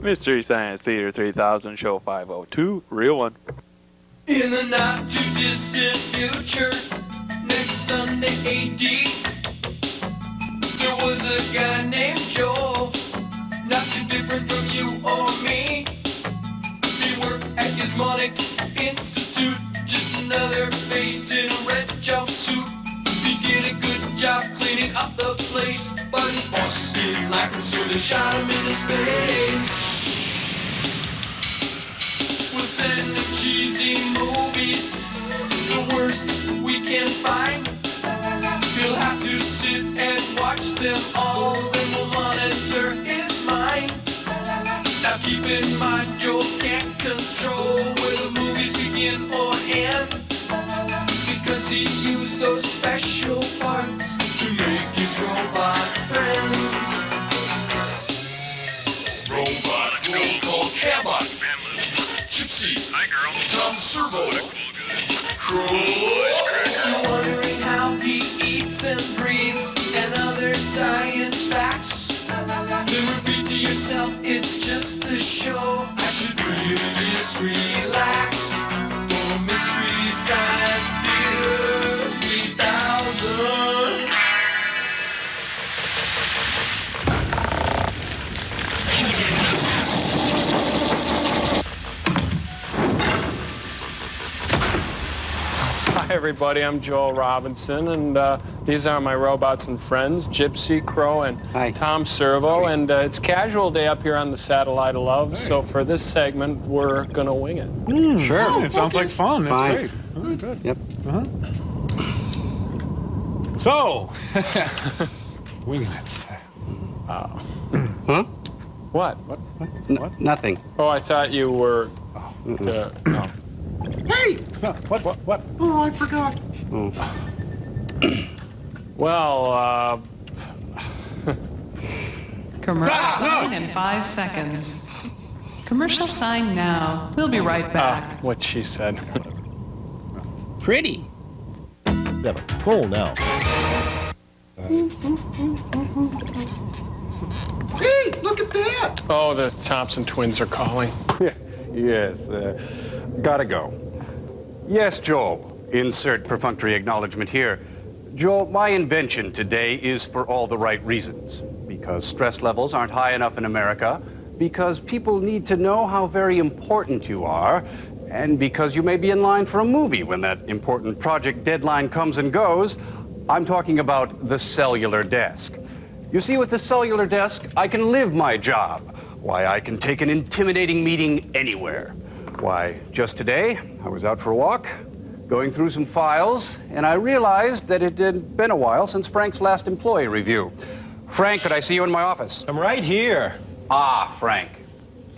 Mystery Science Theater 3000, Show 502, real one. In the not too distant future, next Sunday AD, there was a guy named Joel, not too different from you or me. He worked at Gizmonic Institute, just another face in a red jumpsuit. He did a good job cleaning up the place, but his bosses didn't like him, so they shot him into space. We'll send him cheesy movies, the worst we can find. He'll have to sit and watch them all, then we'll monitor his mind. Now keep in mind, Joel can't control where the movies begin or end, because he used those special parts to make his robot friends. Robot roll call Cabot, Gypsy, hi girl, Tom Servo, Crow. You're wondering how he eats and breathes and other science facts. Then repeat to yourself, it's just a show. I should really just relax. For Mystery Science Theater 3000. Hi everybody, I'm Joel Robinson, and these are my robots and friends, Gypsy, Crow, and Tom Servo, and it's casual day up here on the Satellite of Love, so for this segment, we're gonna wing it. Sure. Oh, it sounds like fun. That's Fine. great. Oh, good. Yep. So, winging it. Huh? What? Nothing. Oh, I thought you were... no. Hey! What? Oh, I forgot. Well, Commercial sign in 5 seconds. Commercial sign now. We'll be right back. what she said. Pretty. Yeah, but go now. Hey, look at that! Oh, the Thompson twins are calling. Yes, gotta go. Yes, Joel. Insert perfunctory acknowledgement here. Joel, my invention today is for all the right reasons. Because stress levels aren't high enough in America, because people need to know how very important you are, and because you may be in line for a movie when that important project deadline comes and goes. I'm talking about the cellular desk. You see, with the cellular desk, I can live my job. Why, I can take an intimidating meeting anywhere. Why, just today, I was out for a walk, going through some files, and I realized that it had been a while since Frank's last employee review. Frank, could I see you in my office? I'm right here. Ah, Frank.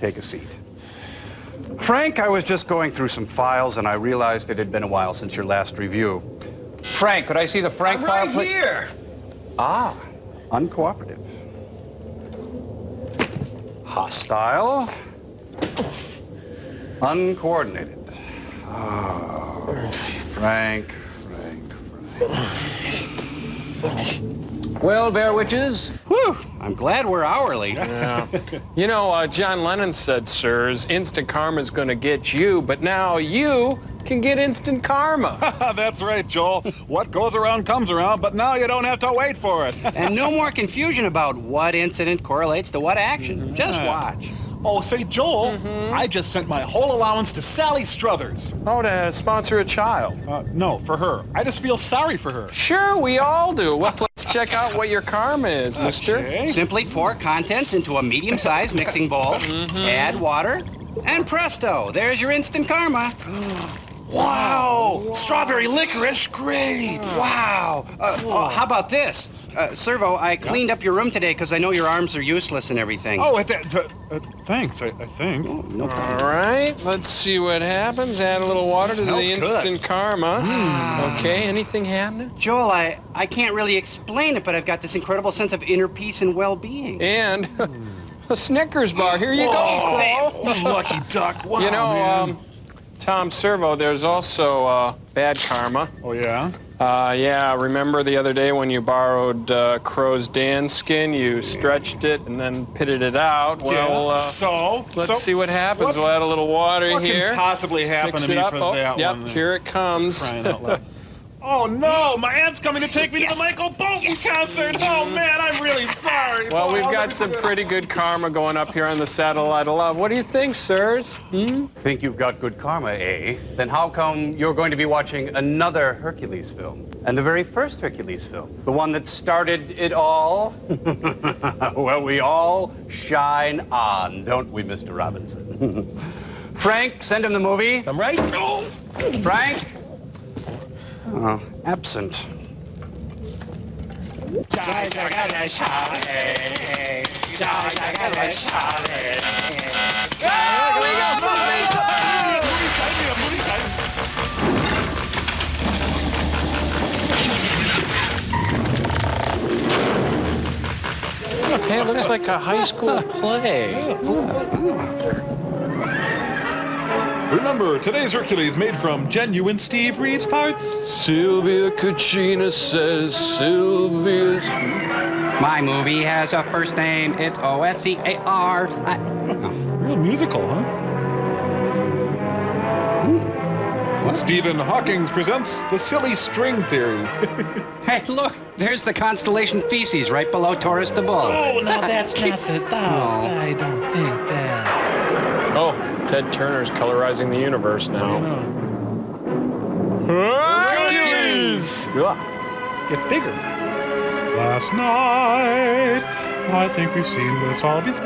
Take a seat. Frank, I was just going through some files, and I realized it had been a while since your last review. Frank, could I see the Frank I'm file, right please? here. Ah, uncooperative. Hostile. Uncoordinated. Oh, Frank. Well, Bear Witches. Whew. I'm glad we're hourly. Yeah. You know, John Lennon said, sirs, instant karma's gonna get you, but now you can get instant karma. That's right, Joel. What goes around comes around, but now you don't have to wait for it. And no more confusion about what incident correlates to what action. Just watch. Oh, say, Joel, I just sent my whole allowance to Sally Struthers. Oh, to sponsor a child. No, for her. I just feel sorry for her. Sure, we all do. Well, let's check out what your karma is, mister. Okay. Simply pour contents into a medium-sized mixing bowl, add water, and presto, there's your instant karma. Wow! Strawberry licorice, great! Wow. How about this? Servo, I cleaned up your room today because I know your arms are useless and everything. Oh, thanks, I think. Oh, no problem. All right, let's see what happens. Add a little water to the Smells good. instant karma. Okay, anything happening? Joel, I can't really explain it, but I've got this incredible sense of inner peace and well-being. And a Snickers bar. Here you go, Crow. Lucky duck. Wow, You know, man. Tom Servo, there's also bad karma. Oh, yeah? Yeah, remember the other day when you borrowed Crow's Dan skin? You stretched it and then pitted it out. Well, let's see what happens. We'll add a little water what here. What can possibly happen Mix to me it up. for Oh, that yep, one? here it comes. Crying out loud. Oh no, my aunt's coming to take me to the Michael Bolton concert. Oh man, I'm really sorry. Well, we've I'll got never some forget it. pretty good karma going up here on the Satellite of Love. What do you think, sirs? Think you've got good karma, eh? Then how come you're going to be watching another Hercules film? And the very first Hercules film? The one that started it all? Well, we all shine on, don't we, Mr. Robinson? Frank, send him the movie. I'm right. Frank? Oh, absent. Hey, it looks like a high school play. Remember, today's Hercules made from genuine Steve Reeves parts. Sylvia Cucina says Sylvia's... My movie has a first name. It's O-S-C-A-R. Real musical, huh? Stephen Hawking presents The Silly String Theory. Hey, look, there's the constellation Theses right below Taurus the Bull. Oh, no, that's not the... I don't think that... Oh, Ted Turner's colorizing the universe now. Hercules! Gets bigger. Last night, I think we've seen this all before.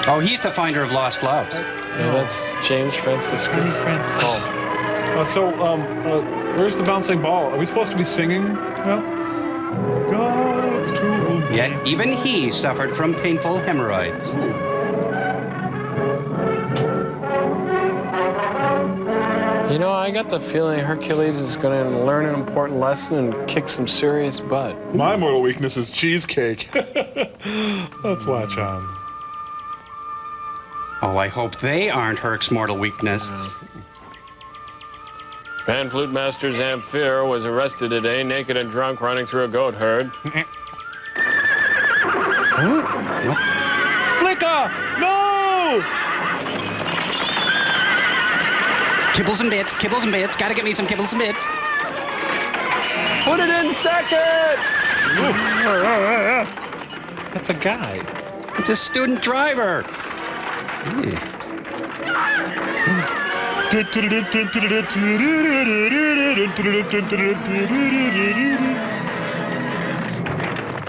Oh, he's the finder of lost loves. Yeah, that's James Franciscus. Where's the bouncing ball? Are we supposed to be singing? Well, God's told me. Yet even he suffered from painful hemorrhoids. You know, I got the feeling Hercules is going to learn an important lesson and kick some serious butt. My mortal weakness is cheesecake. Let's watch on. Oh, I hope they aren't Herc's mortal weakness. Pan Flute Master Zamfir was arrested today, naked and drunk, running through a goat herd. Flicka! No! Kibbles and bits, gotta get me some kibbles and bits. Put it in second! That's a guy. It's a student driver.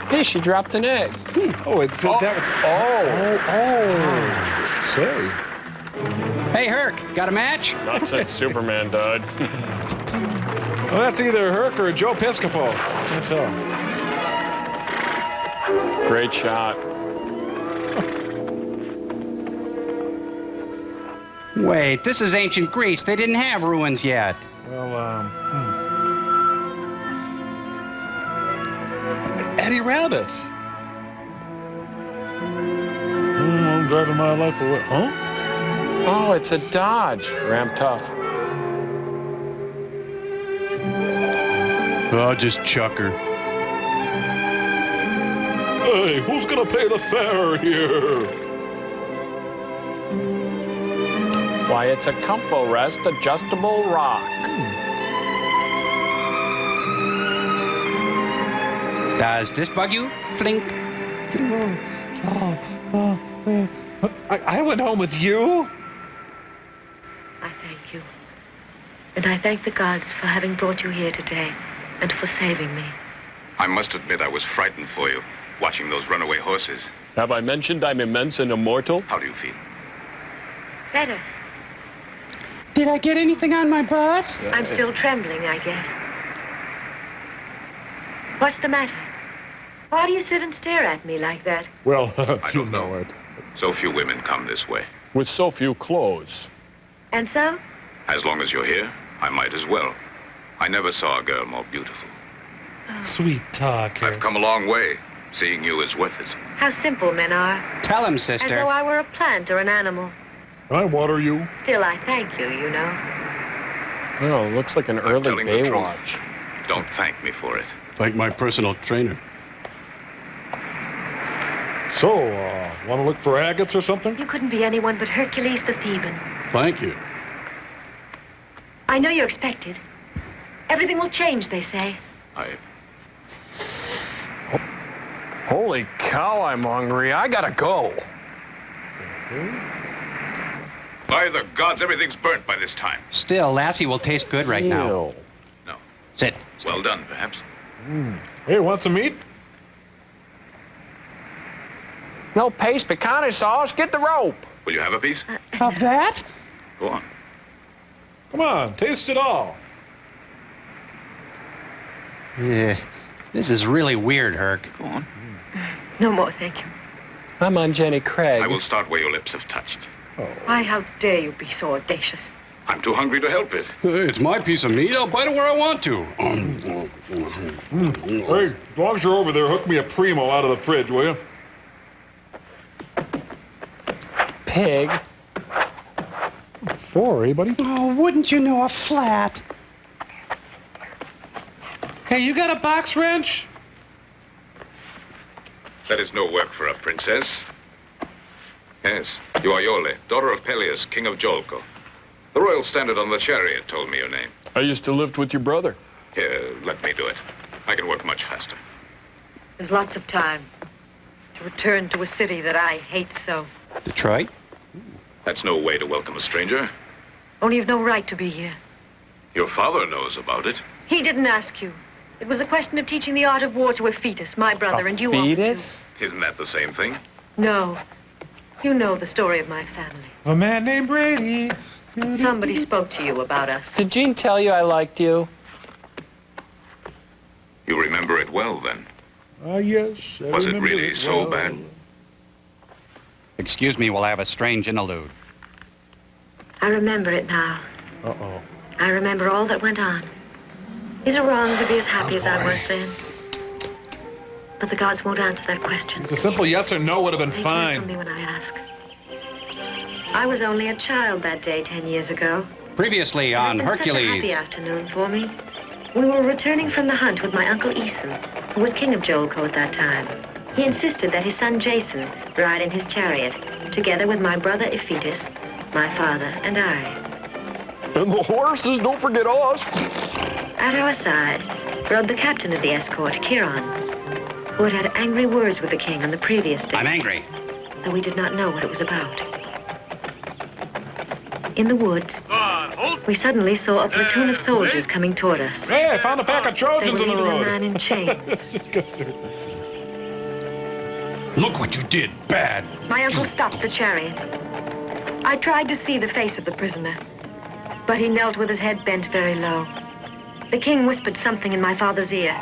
Hey, she dropped an egg. Oh, it's that. Oh. Say. Hey, Herc, got a match? Not since Superman died. Well, that's either Herc or Joe Piscopo. Can't tell. Great shot. Wait, this is ancient Greece. They didn't have ruins yet. Well, Eddie Rabbit. I'm driving my life away. Huh? Oh, it's a Dodge. Ramp tough. Oh, just chuck her. Hey, who's gonna pay the fare here? Why, it's a Comfo Rest adjustable rock. Does this bug you? Flink. I went home with you. I thank you. And I thank the gods for having brought you here today and for saving me. I must admit I was frightened for you, watching those runaway horses. Have I mentioned I'm immense and immortal? How do you feel? Better. Did I get anything on my butt? I'm still trembling, I guess. What's the matter? Why do you sit and stare at me like that? Well, I don't know it. So few women come this way. With so few clothes. And so? As long as you're here, I might as well. I never saw a girl more beautiful. Sweet talker. I've come a long way. Seeing you is worth it. How simple men are. Tell him, As sister. though I were a plant or an animal. Can I water you? Still, I thank you, you know. Oh, looks like an early telling the truth. Baywatch. Don't thank me for it. Thank my personal trainer. So, want to look for agates or something? You couldn't be anyone but Hercules the Theban. Thank you. I know you're expected. Everything will change, they say. Holy cow, I'm hungry. I gotta go. By the gods, everything's burnt by this time. Still, Lassie will taste good right now. Ew. No. Sit. Well done, perhaps. Hey, want some meat? No paste, pecani sauce. Get the rope. Will you have a piece? Of that? Go on. Come on, taste it all. Yeah. This is really weird, Herc. Go on. No more, thank you. I'm on Jenny Craig. I will start where your lips have touched. Why, how dare you be so audacious? I'm too hungry to help it. It's my piece of meat. I'll bite it where I want to. Hey, as long as you're over there, hook me a Primo out of the fridge, will you? Pig. Four, eh, buddy? Oh, wouldn't you know, a flat? Hey, you got a box wrench? That is no work for a princess. Yes, you are Iole, daughter of Peleus, king of Jolko. The royal standard on the chariot told me your name. I used to live with your brother. Here, let me do it. I can work much faster. There's lots of time to return to a city that I hate so. Detroit? That's no way to welcome a stranger. Only you've no right to be here. Your father knows about it. He didn't ask you. It was a question of teaching the art of war to a fetus, my brother, and you offered Fetus? Isn't that the same thing? to. No. You know the story of my family. A man named Brady. Somebody spoke to you about us. Did Jean tell you I liked you? You remember it well, then. Yes. I Was it remember really so well. bad? Excuse me while I have a strange interlude. I remember it now. Uh-oh. I remember all that went on. Is it wrong to be as happy as I was then? But the gods won't answer that question. It's a simple yes or no would have been They turn from fine. me when I ask. I was only a child that day 10 years ago. Previously on It had been such a happy Hercules. afternoon for me. We were returning from the hunt with my uncle Æson, who was king of Jolko at that time. He insisted that his son Jason ride in his chariot, together with my brother Iphitus, my father, and I. And the horses, don't forget us. At our side rode the captain of the escort, Chiron, who had had angry words with the king on the previous day. I'm angry. Though we did not know what it was about. In the woods, we suddenly saw a platoon of soldiers coming toward us. Hey, I found a pack of They Trojans were in the leading a road. man in chains. Let's just go through. Look what you did. Bad. My uncle stopped the chariot. I tried to see the face of the prisoner, but he knelt with his head bent very low. The king whispered something in my father's ear,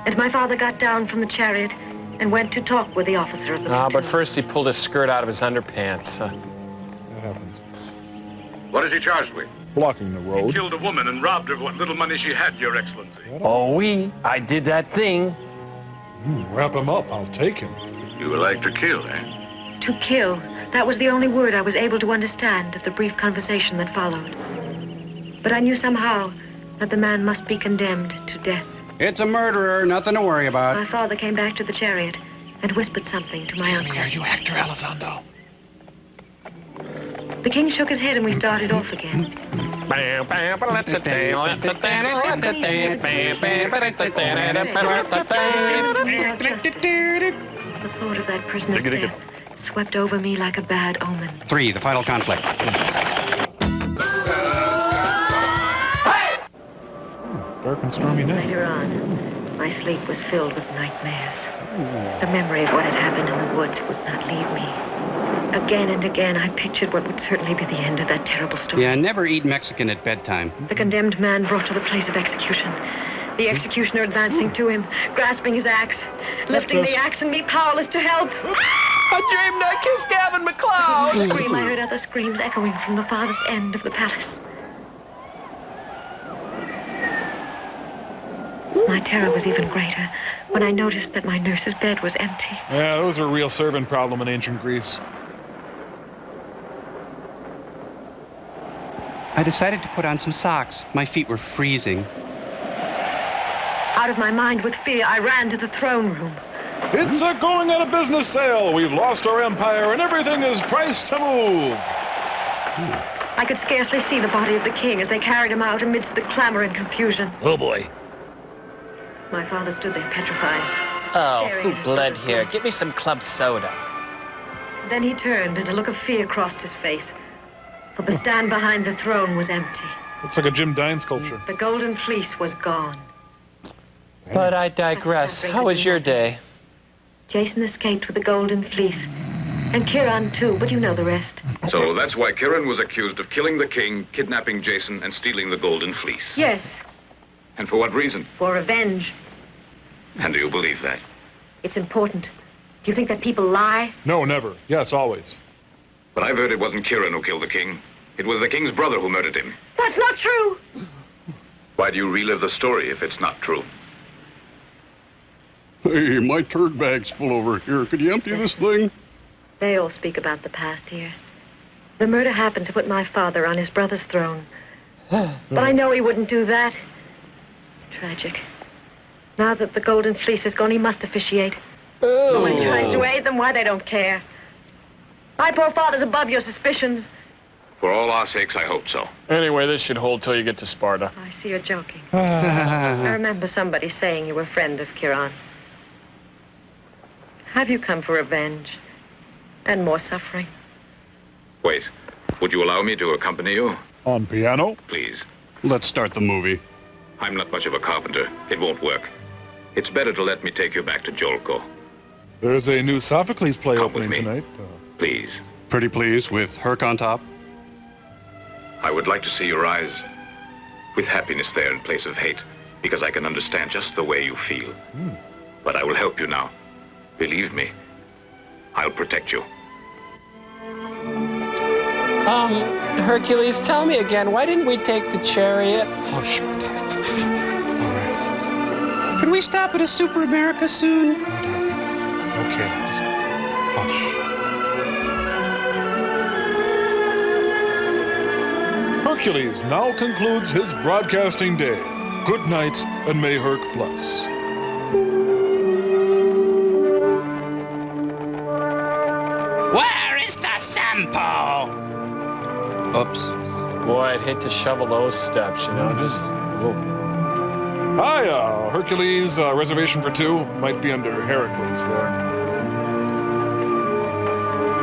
and my father got down from the chariot and went to talk with the officer of the platoon. But first he pulled his skirt out of his underpants. That happens. What is he charged with? Blocking the road. Killed a woman and robbed her of what little money she had, Your Excellency. Oh, I did that thing. Wrap him up. I'll take him. You would like to kill, eh? To kill. That was the only word I was able to understand of the brief conversation that followed. But I knew somehow that the man must be condemned to death. It's a murderer, nothing to worry about. My father came back to the chariot and whispered something to my uncle. Are you Hector Elizondo? The king shook his head and we started off again. The thought of that prisoner's death swept over me like a bad omen. 3, the final conflict. Dark and stormy night. Later on, my sleep was filled with nightmares. The memory of what had happened in the woods would not leave me. Again and again, I pictured what would certainly be the end of that terrible story. Yeah, never eat Mexican at bedtime. The condemned man brought to the place of execution. The executioner advancing to him, grasping his axe, lifting the axe and me powerless to help. I dreamed I kissed Gavin McLeod. Scream, I heard other screams echoing from the farthest end of the palace. My terror was even greater when I noticed that my nurse's bed was empty. Yeah, those were a real servant problem in ancient Greece. I decided to put on some socks. My feet were freezing. Out of my mind with fear, I ran to the throne room. It's a going out of business sale. We've lost our empire and everything is priced to move. I could scarcely see the body of the king as they carried him out amidst the clamor and confusion. Oh, boy. My father stood there petrified. Oh, staring who at his bled brother's here? corpse. Get me some club soda. Then he turned and a look of fear crossed his face. For the stand behind the throne was empty. Looks like a Jim Dine sculpture. The golden fleece was gone. But I digress. How was your day? Jason escaped with the golden fleece. And Kiran too, but you know the rest. So that's why Kiran was accused of killing the king, kidnapping Jason, and stealing the golden fleece. Yes, And for what reason? for revenge. And do you believe that? It's important. Do you think that people lie? No, never. Yes, always. But I've heard it wasn't Kiran who killed the king. It was the king's brother who murdered him. That's not true. Why do you relive the story if it's not true? Hey, my turd bag's full over here. Could you empty this thing? They all speak about the past here. The murder happened to put my father on his brother's throne. But I know he wouldn't do that. Tragic. Now that the golden fleece is gone, he must officiate. Oh. When he tries to aid them, why they don't care. My poor father's above your suspicions. For all our sakes, I hope so. Anyway, this should hold till you get to Sparta. I see you're joking. I remember somebody saying you were a friend of Kiran. Have you come for revenge? And more suffering? Wait, would you allow me to accompany you? On piano? Please. Let's start the movie. I'm not much of a carpenter. It won't work. It's better to let me take you back to Jolko. There's a new Sophocles play Come opening with me. tonight. Please. Pretty please, with Herc on top. I would like to see your eyes with happiness there in place of hate, because I can understand just the way you feel. But I will help you now. Believe me, I'll protect you. Hercules, tell me again, why didn't we take the chariot? Hush, Dad. It's all right. Can we stop at a Super America soon? No, Dad, it's okay. Just hush. Hercules now concludes his broadcasting day. Good night, and may Herc bless. Where is the sample? Oops. Boy, I'd hate to shovel those steps, you know, just... whoa. Hi, Hercules, reservation for two. Might be under Hercules there.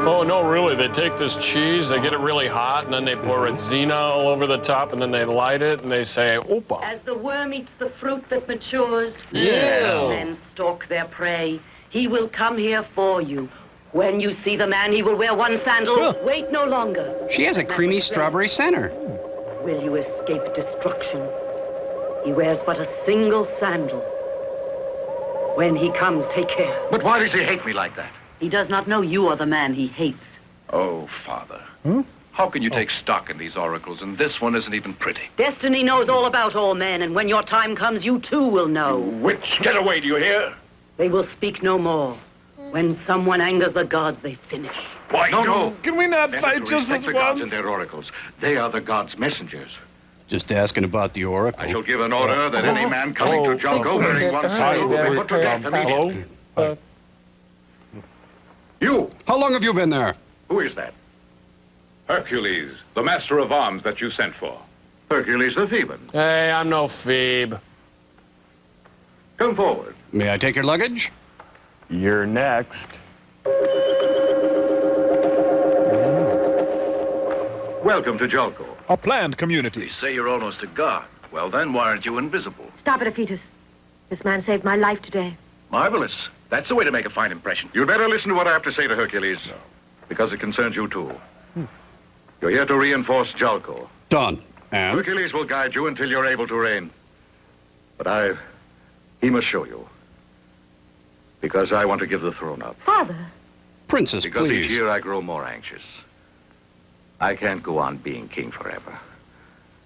Oh, no, really, they take this cheese, they get it really hot, and then they pour Retsina all over the top, and then they light it, and they say, Opa. As the worm eats the fruit that matures, Yeah. men stalk their prey. He will come here for you. When you see the man, he will wear one sandal. Wait no longer. She has a creamy strawberry center. Will you escape destruction? He wears but a single sandal. When he comes, take care. But why does he hate me like that? He does not know you are the man he hates. Oh, Father. How can you take stock in these oracles, and this one isn't even pretty? Destiny knows all about all men, and when your time comes, you too will know. Witch, get away, do you hear? They will speak no more. When someone angers the gods, they finish. Why, no. Can we not Men fight to just respect as the gods once? and their oracles. They are the gods' messengers. Just asking about the oracle. I shall give an order that any man coming to Jolko wearing one sandal will be put to death immediately. Hello? You! How long have you been there? Who is that? Hercules, the master of arms that you sent for. Hercules the Theban. Hey, I'm no Phoebe. Come forward. May I take your luggage? You're next. Welcome to Jolko. A planned community. They say you're almost a god. Well, then, why aren't you invisible? Stop it, Aphetus. This man saved my life today. Marvelous. That's the way to make a fine impression. You'd better listen to what I have to say to Hercules. No. Because it concerns you, too. You're here to reinforce Jolko. Done. And? Hercules will guide you until you're able to reign. But he must show you. Because I want to give the throne up. Father. Princess, Because please. each year I grow more anxious. I can't go on being king forever.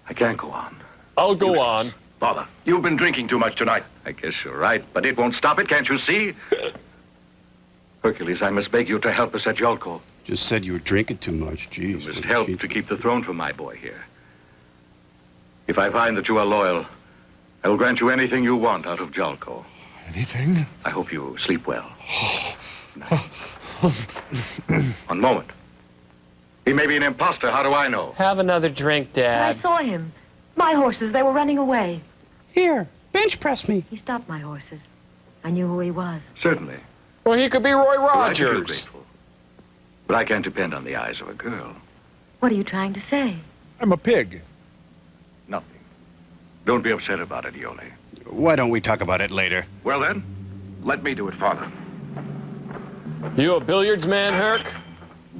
I can't go on. I'll go on. Father, you've been drinking too much tonight. I guess you're right, but it won't stop it, can't you see? Hercules, I must beg you to help us at Jolko. Just said you were drinking too much. Jeez. You must help to keep the throne for my boy here. If I find that you are loyal, I will grant you anything you want out of Jalco. Anything? I hope you sleep well. One moment. He may be an imposter. How do I know? Have another drink, I Dad. saw him. My horses, they were running away. Here, bench press me. He stopped my horses. I knew who he was. Certainly. Well, he could be Roy I feel Rogers. grateful. But I can't depend on the eyes of a girl. What are you trying to say? I'm a pig. Nothing. Don't be upset about it, Yoli. Why don't we talk about it later? Well then, let me do it, Father. You a billiards man, Herc?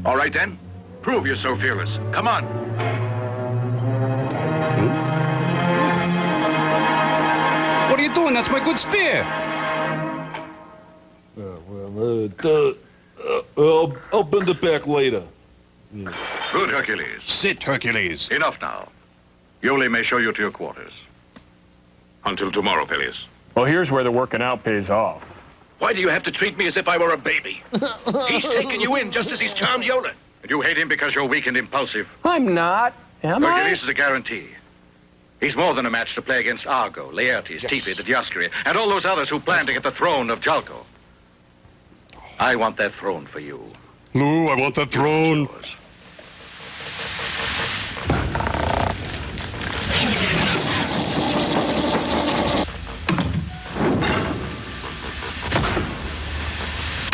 All right then. Prove you're so fearless. Come on. What are you doing? That's my good spear. I'll bend it back later. Good, Hercules. Sit, Hercules. Enough now. Yoli may show you to your quarters. Until tomorrow, Peleus. Well, here's where the working out pays off. Why do you have to treat me as if I were a baby? He's taken you in just as he's charmed Yola. And you hate him because you're weak and impulsive. I'm not. Am I? Hercules is a guarantee. He's more than a match to play against Argo, Laertes, Tifi, the Dioscuri, and all those others who plan to get the throne of Jalco. I want that throne for you. No, I want that throne.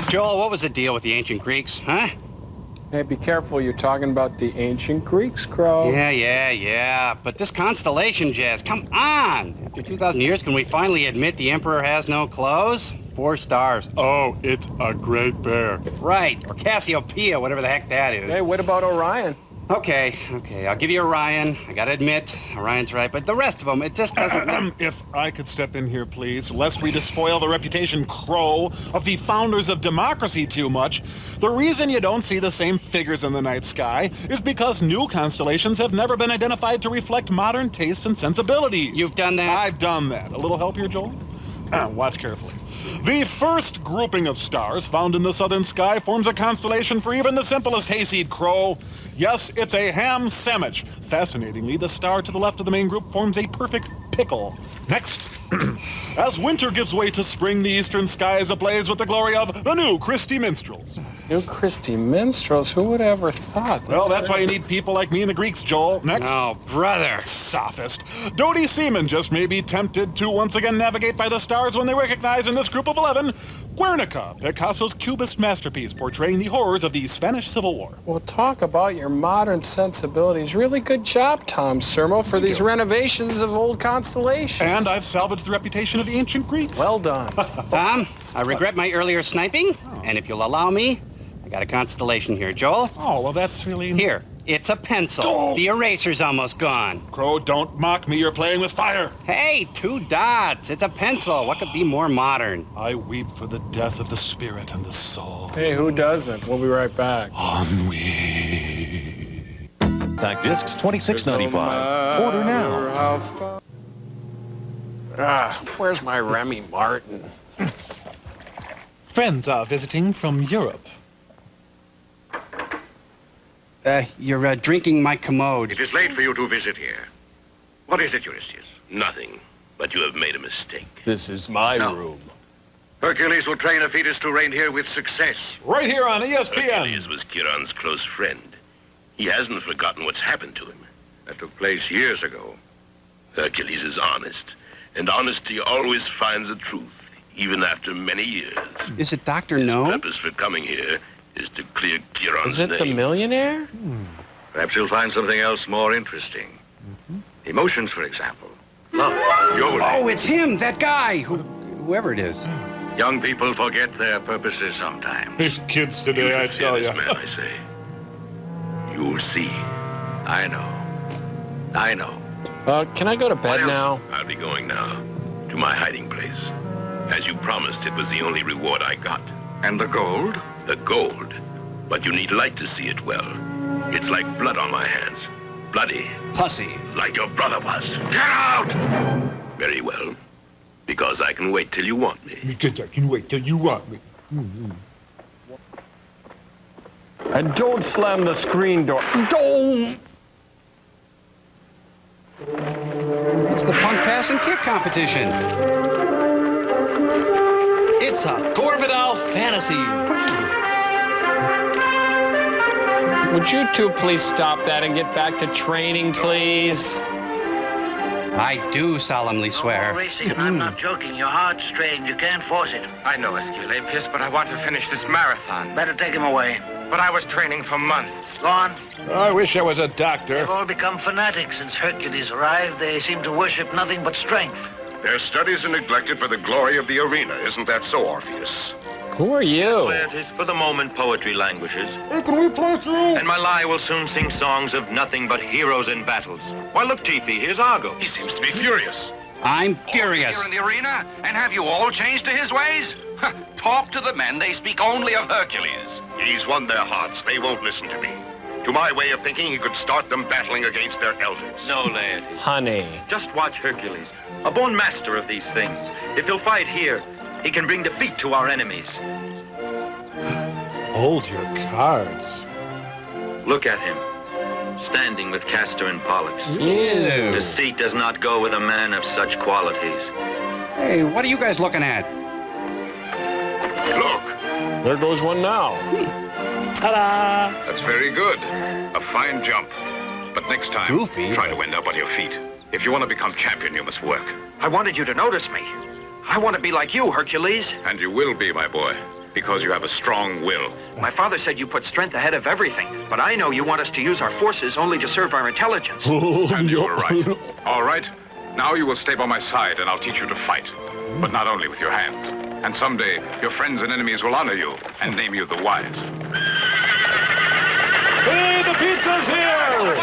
Joel, what was the deal with the ancient Greeks, huh? Hey, be careful. You're talking about the ancient Greeks, Crow. Yeah. But this constellation jazz, come on! After 2,000 years, can we finally admit the Emperor has no clothes? 4 stars. Oh, it's a great bear. Right, or Cassiopeia, whatever the heck that is. Hey, what about Orion? Okay, I'll give you Orion. I gotta admit, Orion's right, but the rest of them, it just doesn't... If I could step in here, please, lest we despoil the reputation, Crow, of the founders of democracy too much. The reason you don't see the same figures in the night sky is because new constellations have never been identified to reflect modern tastes and sensibilities. You've done that? I've done that. A little help here, Joel? Watch carefully. The first grouping of stars found in the southern sky forms a constellation for even the simplest hayseed, Crow. Yes, it's a ham sandwich. Fascinatingly, the star to the left of the main group forms a perfect pickle. Next, as winter gives way to spring, the eastern sky is ablaze with the glory of the New Christie Minstrels. New Christie Minstrels? Who would ever thought? Well, that's why you need people like me and the Greeks, Joel. Next. Oh, brother. Sophist. Doughty seamen just may be tempted to once again navigate by the stars when they recognize in this group of 11 Guernica, Picasso's Cubist masterpiece portraying the horrors of the Spanish Civil War. Well, talk about your modern sensibilities. Really good job, Tom Sermo, for these renovations of old constellations. And I've salvaged the reputation of the ancient Greeks. Well done. Tom, I regret my earlier sniping, and if you'll allow me, I got a constellation here. Joel? Oh, well, that's really... Here, it's a pencil. Oh. The eraser's almost gone. Crow, don't mock me. You're playing with fire. Hey, 2 dots. It's a pencil. What could be more modern? I weep for the death of the spirit and the soul. Hey, who doesn't? We'll be right back. Ennui. Pack discs $26.95. Order now. Where's my Remy Martin? Friends are visiting from Europe. You're drinking my commode. It is late for you to visit here. What is it, Eurystheus? Nothing, but you have made a mistake. This is my room. Hercules will train a fetus to reign here with success. Right here on ESPN. Hercules was Chiron's close friend. He hasn't forgotten what's happened to him. That took place years ago. Hercules is honest, and honesty always finds the truth, even after many years. Is it Dr. No? His purpose for coming here is to clear Chiron's Is it name. the millionaire? Perhaps you'll find something else more interesting. Emotions, for example. Love. Yoli. Oh, it's him, that guy, whoever it is. Young people forget their purposes sometimes. These kids today, I tell you. This man, I say. You'll see. I know. Can I go to bed now? I'll be going now to my hiding place. As you promised, it was the only reward I got. And the gold? The gold. But you need light to see it well. It's like blood on my hands. Bloody. Pussy. Like your brother was. Get out! Very well. Because I can wait till you want me. Because I can wait till you want me. And don't slam the screen door. Don't! pass and kick competition. It's a Gore-Vidal fantasy. Would you two please stop that and get back to training, please? I do solemnly swear. Racing, and I'm not joking. Your heart's strained. You can't force it. I know, Esculapius, but I want to finish this marathon. Better take him away. But I was training for months. Go on. I wish I was a doctor. They've all become fanatics since Hercules arrived. They seem to worship nothing but strength. Their studies are neglected for the glory of the arena. Isn't that so, Orpheus? Who are you? Laertes, for the moment, poetry languishes. Hey, can we play through? And my lie will soon sing songs of nothing but heroes in battles. Why, look, Tifi, here's Argo. He seems to be furious. I'm furious. Here in the arena? And have you all changed to his ways? Talk to the men. They speak only of Hercules. He's won their hearts. They won't listen to me. To my way of thinking, he could start them battling against their elders. No, Laertes. Honey. Just watch Hercules, a born master of these things. If he'll fight here, he can bring defeat to our enemies. Hold your cards. Look at him, standing with Castor and Pollux. Ew. Deceit does not go with a man of such qualities. Hey, what are you guys looking at? Look, There goes one now. Ta-da! that's very good. A fine jump. But next time, Goofy, try to end up on your feet. If you want to become champion, you must work. I wanted you to notice me. I want to be like you, Hercules. And you will be, my boy, because you have a strong will. My father said you put strength ahead of everything, but I know you want us to use our forces only to serve our intelligence. And you were right. All right, now you will stay by my side and I'll teach you to fight. But not only with your hands. And someday, your friends and enemies will honor you and name you the wise. Hey, the pizza's here!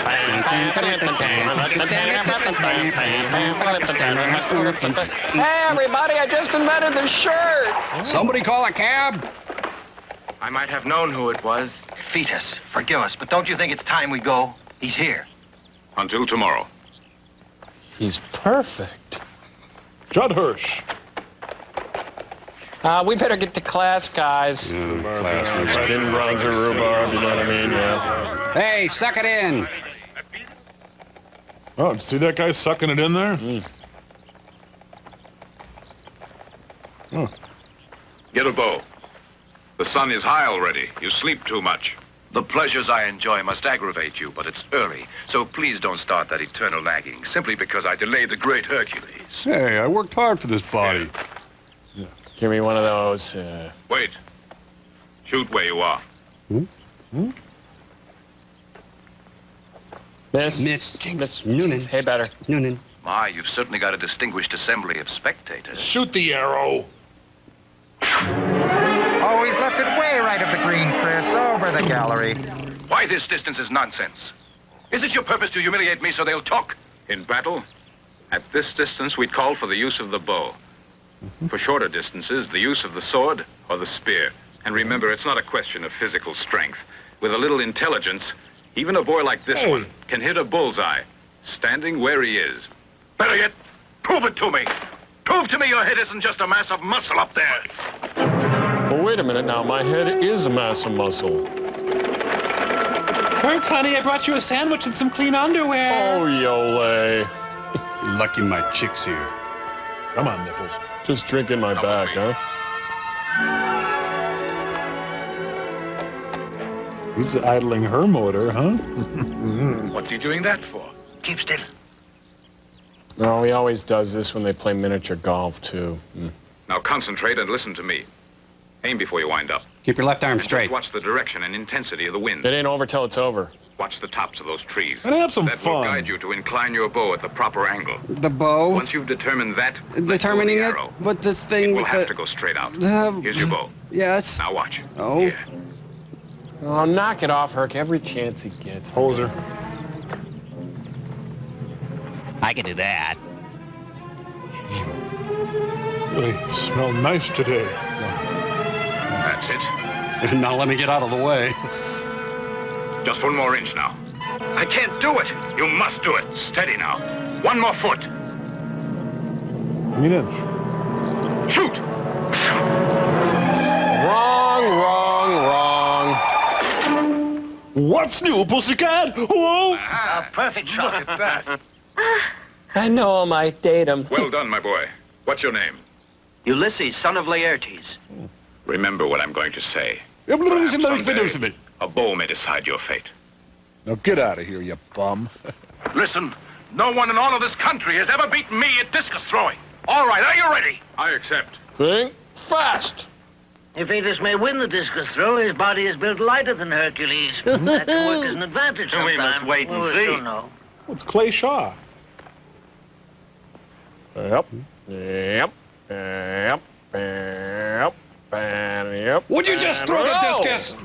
Hey, everybody, I just invented the shirt. Somebody call a cab? I might have known who it was. Fetus, forgive us, but don't you think it's time we go? He's here. Until tomorrow. He's perfect. Judd Hirsch. We better get to class, guys. Skin bronzer rhubarb, you know what I mean? Yeah. Hey, suck it in. Oh, see that guy sucking it in there? Oh. Get a bow. The sun is high already. You sleep too much. The pleasures I enjoy must aggravate you, but it's early, so please don't start that eternal nagging, simply because I delayed the great Hercules. Hey, I worked hard for this body. Give me one of those. Wait. Shoot where you are. Miss. Noonan. Hey, better. Noonan. My, you've certainly got a distinguished assembly of spectators. Shoot the arrow. Oh, he's left it way right of the green, Chris. Over the gallery. Why this distance is nonsense. Is it your purpose to humiliate me so they'll talk? In battle, at this distance, we'd call for the use of the bow. For shorter distances, the use of the sword or the spear. And remember, it's not a question of physical strength. With a little intelligence, even a boy like this one can hit a bullseye, standing where he is. Better yet, prove it to me. Prove to me your head isn't just a mass of muscle up there. Well, wait a minute now. My head is a mass of muscle. Herc, honey, I brought you a sandwich and some clean underwear. Oh, Yole. Lucky my chick's here. Come on, Nipples. Just drinking my back, huh? Who's idling her motor, huh? What's he doing that for? Keep still. No, he always does this when they play miniature golf, too. Now concentrate and listen to me. Aim before you wind up. Keep your left arm And straight. watch the direction and intensity of the wind. It ain't over till it's over. Watch the tops of those trees. And have some that fun. will guide you to incline your bow at the proper angle. The bow. Once you've determined that, Determining let it? go of the arrow. But this thing It will with have the... to go straight out. the- Here's your bow. Yes. Now watch. Oh. Here. Oh, knock it off, Herc. Every chance he gets. Poser. I can do that. Really smell nice today. That's it. Now let me get out of the way. Just one more inch now. I can't do it. You must do it. Steady now. One more foot. 1 inch. Shoot. Wrong. What's new, pussycat? Whoa! A perfect shot at that. I know him. I date him. Well done, my boy. What's your name? Ulysses, son of Laertes. Remember what I'm going to say. Someday, a bow may decide your fate. Now get out of here, you bum. Listen, no one in all of this country has ever beaten me at discus throwing. All right, are you ready? I accept. Think fast. If Atis may win the discus throw, his body is built lighter than Hercules. That can work as an advantage sometime. We must wait and We'll see. soon know. It's Clay Shaw. Yep. Yep. Yep. Yep. And yep. Would you just throw the discus?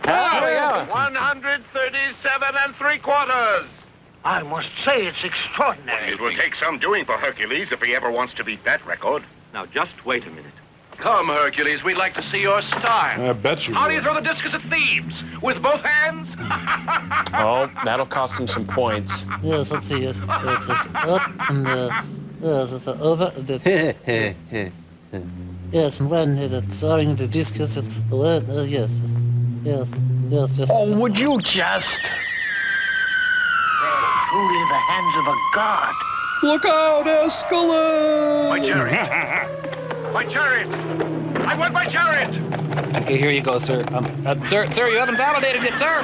Oh, yeah. 137 3/4. I must say it's extraordinary. It will take some doing for Hercules if he ever wants to beat that record. Now, just wait a minute. Come, Hercules, we'd like to see your style. I bet you How do you will. throw the discus at Thebes? With both hands? Oh, that'll cost him some points. Yes, let's see. Yes, it's up and yes, it's over. Yes, and when it's throwing the discus, it's yes, yes. Oh, would you just? Truly the hands of a god. Look out, Escalade! My chariot! My chariot! I want my chariot! Okay, here you go, sir. Sir, you haven't validated it, sir.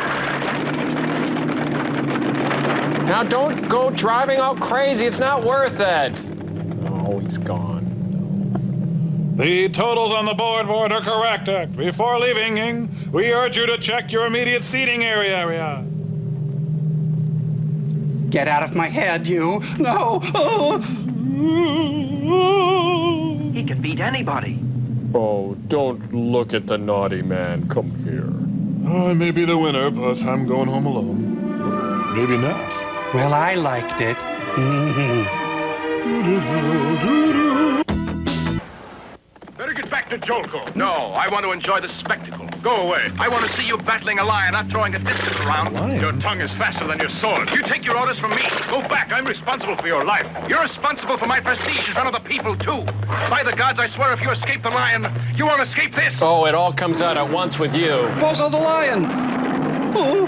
Now don't go driving all crazy. It's not worth it. Oh, he's gone. The totals on the board are correct. Before leaving, we urge you to check your immediate seating area. Get out of my head, you! No! Oh. He can beat anybody. Oh, don't look at the naughty man. Come here. I may be the winner, but I'm going home alone. Maybe not. Well, I liked it. Better get back to Jolko. No, I want to enjoy the spectacle. Go away. I want to see you battling a lion, not throwing a discus around. Your tongue is faster than your sword. You take your orders from me. Go back. I'm responsible for your life. You're responsible for my prestige in front of the people, too. By the gods, I swear if you escape the lion, you won't escape this. Oh, it all comes out at once with you. Bozo the lion! Oh!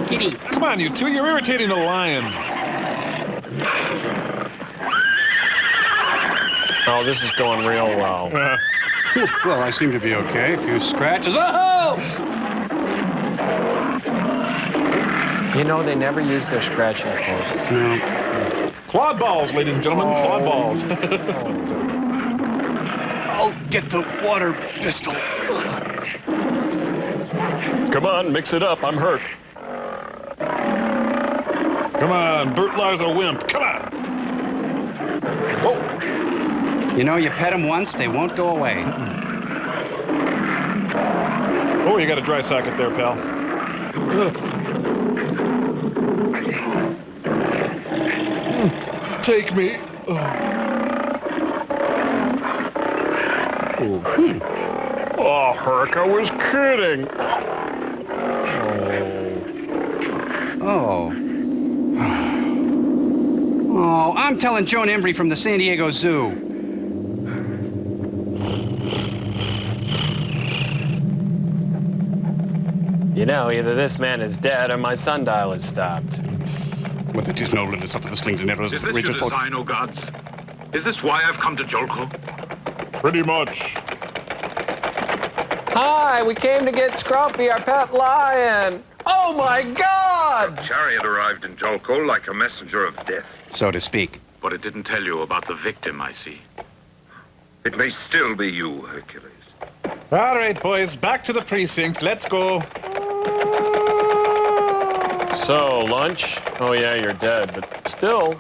Kitty. Come on, you two. You're irritating the lion. Oh, this is going real well. Well, I seem to be okay. A few scratches. Oh! You know, they never use their scratching posts. No. Clawed balls, ladies and gentlemen. Clawed balls. I'll get the water pistol. Come on, mix it up. I'm hurt. Come on, Bert Lar's a wimp. Come on. Whoa. You know, you pet them once, they won't go away. Oh, you got a dry socket there, pal. Take me. Oh, Herc, I was kidding. Oh. Oh, I'm telling Joan Embry from the San Diego Zoo. You know, either this man is dead or my sundial is stopped. But it is no little suffer the slings and arrows Is of this Rachel your Folk. design, O gods? Is this why I've come to Jolko? Pretty much. Hi, we came to get Scruffy, our pet lion. Oh, my God! The chariot arrived in Jolko like a messenger of death. So to speak. But it didn't tell you about the victim, I see. It may still be you, Hercules. All right, boys, back to the precinct. Let's go. So, lunch? Oh, yeah, you're dead, but still.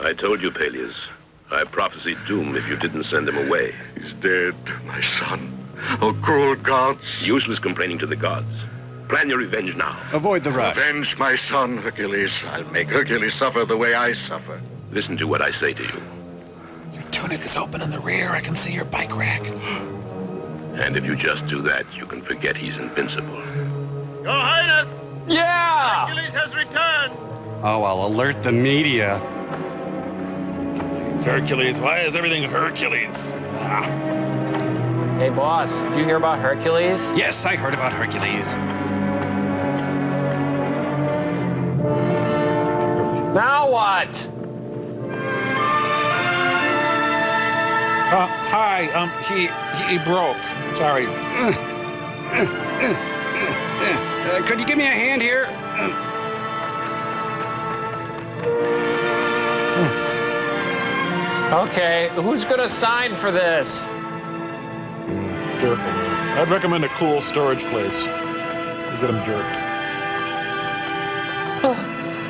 I told you, Peleus. I prophesied doom if you didn't send him away. He's dead, my son. Oh, cruel gods. Useless complaining to the gods. Plan your revenge now. Avoid the rush. Avenge my son, Hercules. I'll make Hercules suffer the way I suffer. Listen to what I say to you. Your tunic is open in the rear. I can see your bike rack. And if you just do that, you can forget he's invincible. Your Highness! Yeah! Hercules has returned! Oh, I'll alert the media. It's Hercules. Why is everything Hercules? Hey, boss, did you hear about Hercules? Yes, I heard about Hercules. Now what? Hi, he broke. Sorry. Could you give me a hand here? Okay, who's gonna sign for this? Careful. I'd recommend a cool storage place. You get him jerked.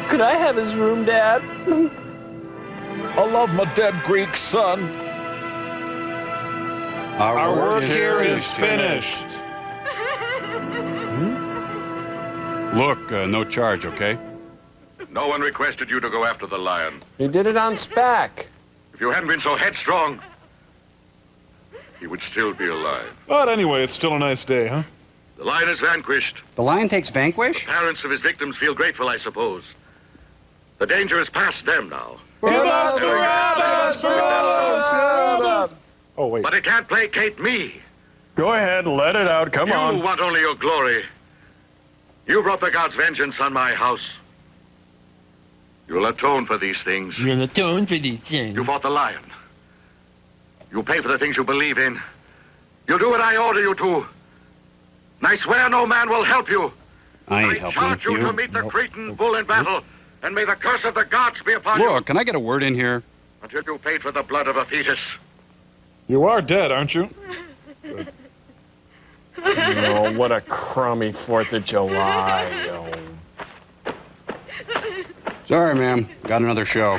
Could I have his room, Dad? I love my dead Greek son. Our work here is finished. Look, no charge, okay? No one requested you to go after the lion. He did it on spec. If you hadn't been so headstrong, he would still be alive. But anyway, it's still a nice day, huh? The lion is vanquished. The lion takes vanquish? The parents of his victims feel grateful, I suppose. The danger is past them now. Oh, wait. But it can't placate me. Go ahead, let it out, come on. You want only your glory. You brought the gods' vengeance on my house. You'll atone for these things. You'll atone for these things. You fought the lion. You pay for the things you believe in. You'll do what I order you to. And I swear no man will help you. I ain't helping charge you to meet the Cretan bull in battle, and may the curse of the gods be upon you. Look, can I get a word in here? Until you paid for the blood of a fetus. You are dead, aren't you? Oh, what a crummy 4th of July. Oh. Sorry, ma'am. Got another show.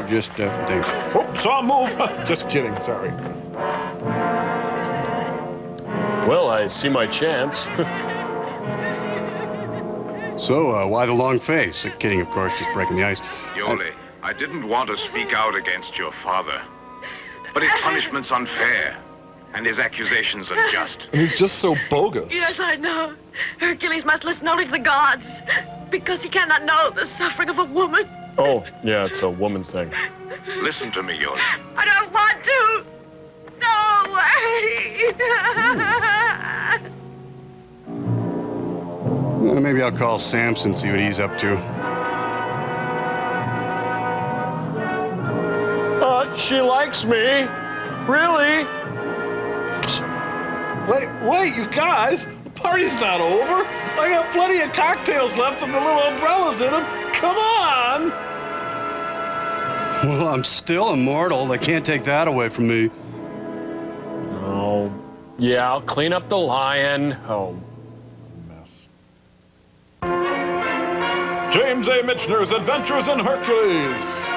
Just, thanks. Oops, saw a move. Just kidding, sorry. Well, I see my chance. So, why the long face? Kidding, of course, just breaking the ice. Yoli, I didn't want to speak out against your father. But his punishment's unfair, and his accusations unjust. And he's just so bogus. Yes, I know. Hercules must listen only to the gods, because he cannot know the suffering of a woman. Oh, yeah, it's a woman thing. Listen to me, Yoli. I don't want to. No way. Well, maybe I'll call Samson, see what he's up to. She likes me. Really? Wait, you guys. The party's not over. I got plenty of cocktails left and the little umbrellas in them. Come on. Well, I'm still immortal. They can't take that away from me. Oh, yeah, I'll clean up the lion. Oh. Mess. James A. Michener's Adventures in Hercules.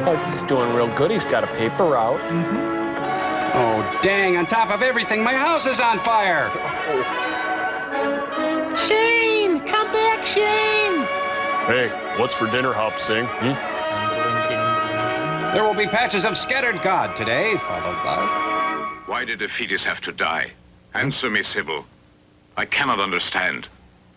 Oh, he's doing real good. He's got a paper route. Oh, dang, on top of everything, my house is on fire! Shane! Come back, Shane! Hey, what's for dinner, Hop Sing? There will be patches of scattered God today, followed by... Why did a fetus have to die? Answer me, Sybil. I cannot understand.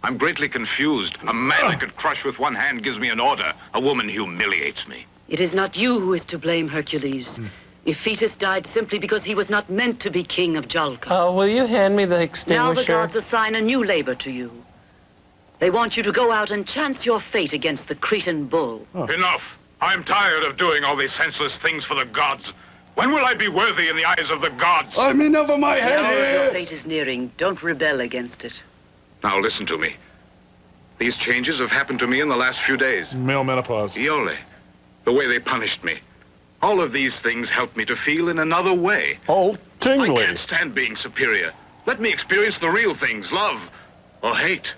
I'm greatly confused. A man I could crush with one hand gives me an order. A woman humiliates me. It is not you who is to blame, Hercules. If Thetis died simply because he was not meant to be king of Jalka. Oh, will you hand me the Now the extinguisher? gods assign a new labor to you. They want you to go out and chance your fate against the Cretan bull. Enough! I'm tired of doing all these senseless things for the gods. When will I be worthy in the eyes of the gods? I'm in over my The head hour of your here! fate is nearing. Don't rebel against it. Now listen to me. These changes have happened to me in the last few days. Male menopause. Iole, the way they punished me. All of these things helped me to feel in another way. Oh, tingly. I can't stand being superior. Let me experience the real things, love or hate.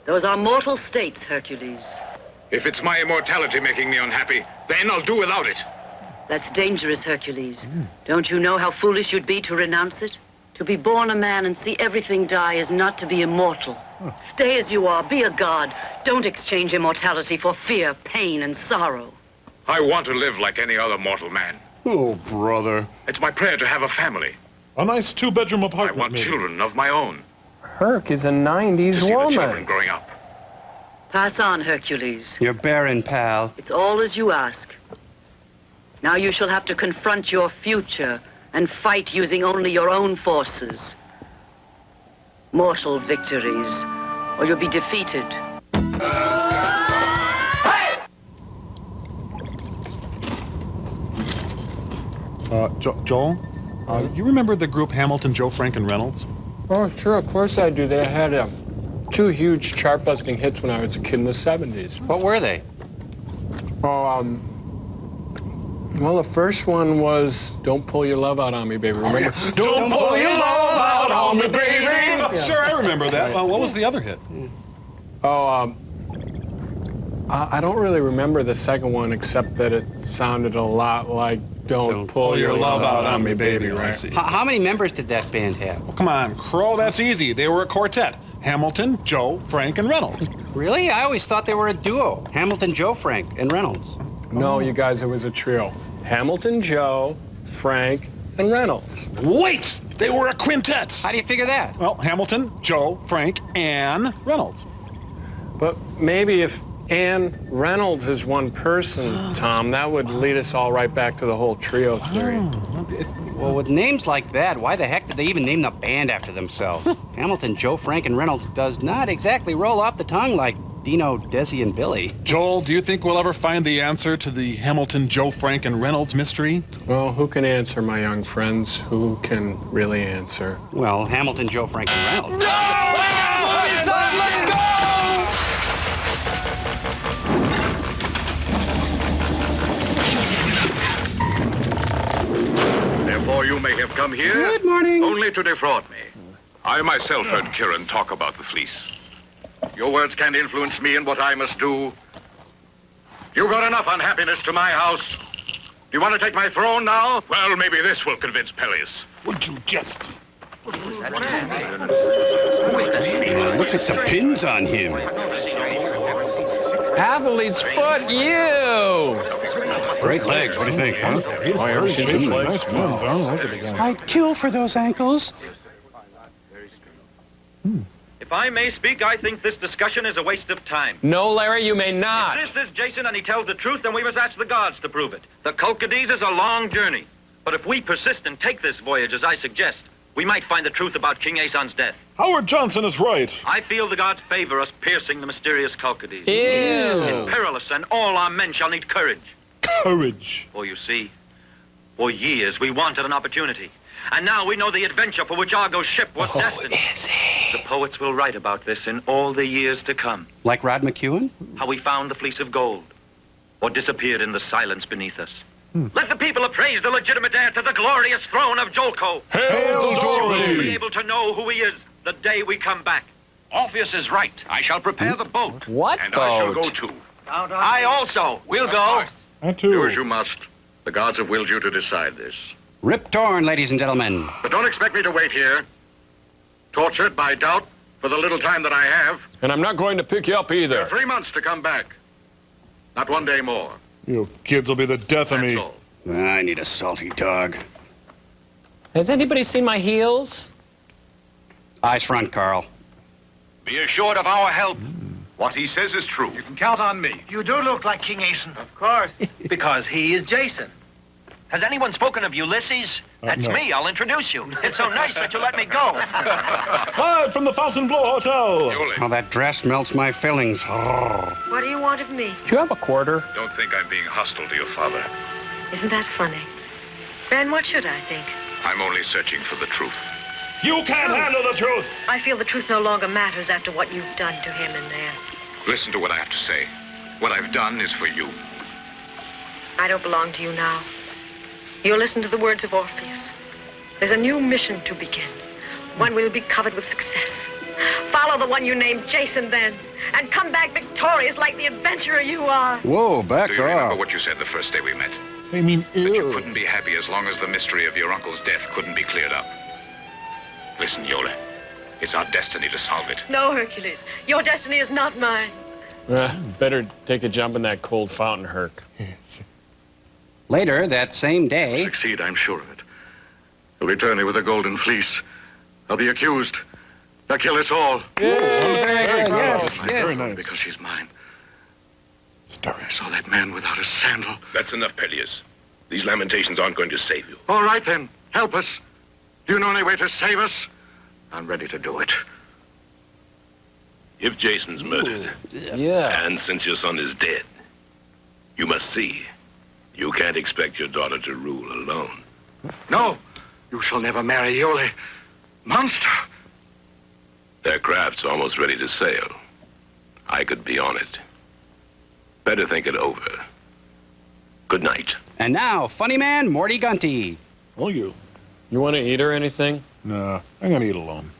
Those are mortal states, Hercules. If it's my immortality making me unhappy, then I'll do without it. That's dangerous, Hercules. Don't you know how foolish you'd be to renounce it? To be born a man and see everything die is not to be immortal. Stay as you are, be a god. Don't exchange immortality for fear, pain, and sorrow. I want to live like any other mortal man. Oh, brother. It's my prayer to have a family. A nice two-bedroom apartment, I want maybe. children of my own. Herc is a 90s To see the children woman. growing up. Pass on, Hercules. You're barren, pal. It's all as you ask. Now you shall have to confront your future and fight using only your own forces. Mortal victories, or you'll be defeated. Joel, you remember the group Hamilton, Joe, Frank, and Reynolds? Oh, sure, of course I do. They had two huge chart-busting hits when I was a kid in the 70s. What were they? Oh, well, the first one was Don't Pull Your Love Out on Me, Baby. Remember? Don't pull your love out on me, baby. Yeah. Sure, I remember that. What was the other hit? Oh, I don't really remember the second one, except that it sounded a lot like Don't Pull Your Love Out on Me, Baby, right? How many members did that band have? Well, come on, Crow, that's easy. They were a quartet. Hamilton, Joe, Frank, and Reynolds. Really? I always thought they were a duo. Hamilton, Joe, Frank, and Reynolds. No, you guys, it was a trio. Hamilton, Joe, Frank, and Reynolds. Wait! They were a quintet! How do you figure that? Well, Hamilton, Joe, Frank, and Reynolds. But maybe if Ann Reynolds is one person, Tom, that would lead us all right back to the whole trio theory. Well, with names like that, why the heck did they even name the band after themselves? Hamilton, Joe, Frank, and Reynolds does not exactly roll off the tongue like Dino, Desi, and Billy. Joel, do you think we'll ever find the answer to the Hamilton, Joe, Frank, and Reynolds mystery? Well, who can answer, my young friends? Who can really answer? Well, Hamilton, Joe, Frank, and Reynolds. Let's go! Therefore, you may have come here. Good morning. Only to defraud me. I myself heard Kieran talk about the fleece. Your words can't influence me in what I must do. You brought enough unhappiness to my house. Do you want to take my throne now? Well, maybe this will convince Peleus. Would you just... Look at the pins on him. Athlete's foot, you! Great legs. What do you think, huh? Nice pins, huh? Look at the guy. I'd kill for those ankles. If I may speak, I think this discussion is a waste of time. No, Larry, you may not. If this is Jason and he tells the truth, then we must ask the gods to prove it. The Kolkades is a long journey. But if we persist and take this voyage as I suggest, we might find the truth about King Aeson's death. Howard Johnson is right. I feel the gods favor us piercing the mysterious Kolkades. Ew. It's perilous, and all our men shall need courage. Courage. For you see, for years we wanted an opportunity. And now we know the adventure for which Argo's ship was destined. Is he? The poets will write about this in all the years to come. Like Rod McEwen? How we found the fleece of gold, or disappeared in the silence beneath us. Let the people appraise the legitimate heir to the glorious throne of Jolko. Hail Dorothy! We'll be able to know who he is the day we come back. Orpheus is right. I shall prepare the boat. What and boat? I shall go too. I also. We'll go. I too. Do as you must. The gods have willed you to decide this. Rip Torn, ladies and gentlemen. But don't expect me to wait here, tortured by doubt for the little time that I have. And I'm not going to pick you up There either. are 3 months to come back. Not 1 day more. You kids will be the death of me. That's all. I need a salty dog. Has anybody seen my heels? Eyes front, Carl. Be assured of our help. What he says is true. You can count on me. You do look like King Aeson. Of course. Because he is Jason. Has anyone spoken of Ulysses? That's no. me. I'll introduce you. It's so nice that you let me go. Live from the Fontainebleau Hotel. Oh, that dress melts my fillings. Oh. What do you want of me? Do you have a quarter? Don't think I'm being hostile to your father. Isn't that funny? Ben, what should I think? I'm only searching for the truth. You can't handle the truth. I feel the truth no longer matters after what you've done to him in there. Listen to what I have to say. What I've done is for you. I don't belong to you now. You'll listen to the words of Orpheus. There's a new mission to begin. One will be covered with success. Follow the one you named Jason then, and come back victorious like the adventurer you are. Whoa, back Do you remember off. what you said the first day we met? I mean, That you ew. couldn't be happy as long as the mystery of your uncle's death couldn't be cleared up. Listen, Yola. It's our destiny to solve it. No, Hercules. Your destiny is not mine. Better take a jump in that cold fountain, Herc. Later that same day. Succeed, I'm sure of it. He'll return here with a golden fleece. I'll be accused. They'll kill us all. Yes, Very yes. nice. Because she's mine. I saw that man without a sandal. That's enough, Peleus. These lamentations aren't going to save you. All right, then. Help us. Do you know any way to save us? I'm ready to do it. If Jason's murdered, Yeah. and since your son is dead, you must see, you can't expect your daughter to rule alone. No, you shall never marry Yoli. Monster! Their craft's almost ready to sail. I could be on it. Better think it over. Good night. And now, funny man Morty Gunty. Oh, you. You want to eat or anything? No, I'm gonna eat alone.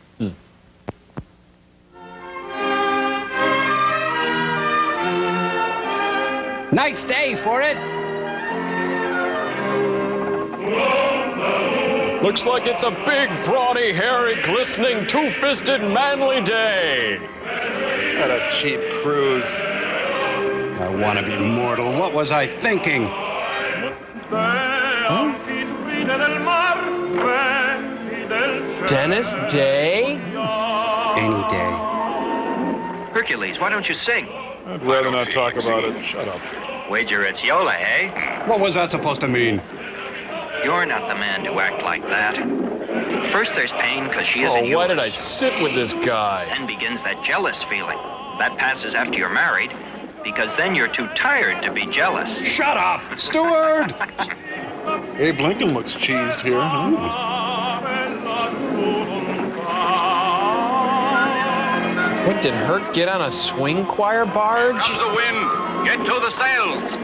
Nice day for it. Looks like it's a big, brawny, hairy, glistening, two-fisted, manly day. What a cheap cruise. I want to be mortal. What was I thinking? Dennis Day? Any day. Hercules, why don't you sing? I'd rather not talk about it. Shut up. Wager it's Yola, eh? What was that supposed to mean? You're not the man to act like that. First there's pain because she isn't yours. Why did I sit with this guy? Then begins that jealous feeling. That passes after you're married, because then you're too tired to be jealous. Shut up, steward! Abe Lincoln looks cheesed here. What, did Herc get on a swing choir barge? Comes the wind. Get to the sails.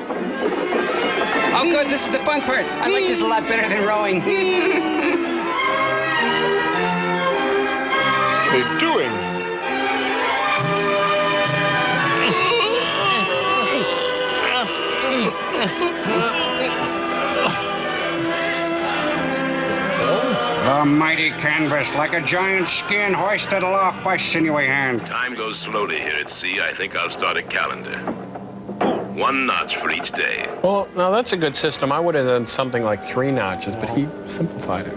Oh, good, this is the fun part. I like this a lot better than rowing. What are they doing? The mighty canvas, like a giant skin hoisted aloft by sinewy hand. Time goes slowly here at sea. I think I'll start a calendar. 1 notch for each day. Well, now that's a good system. I would have done something like 3 notches, but he simplified it.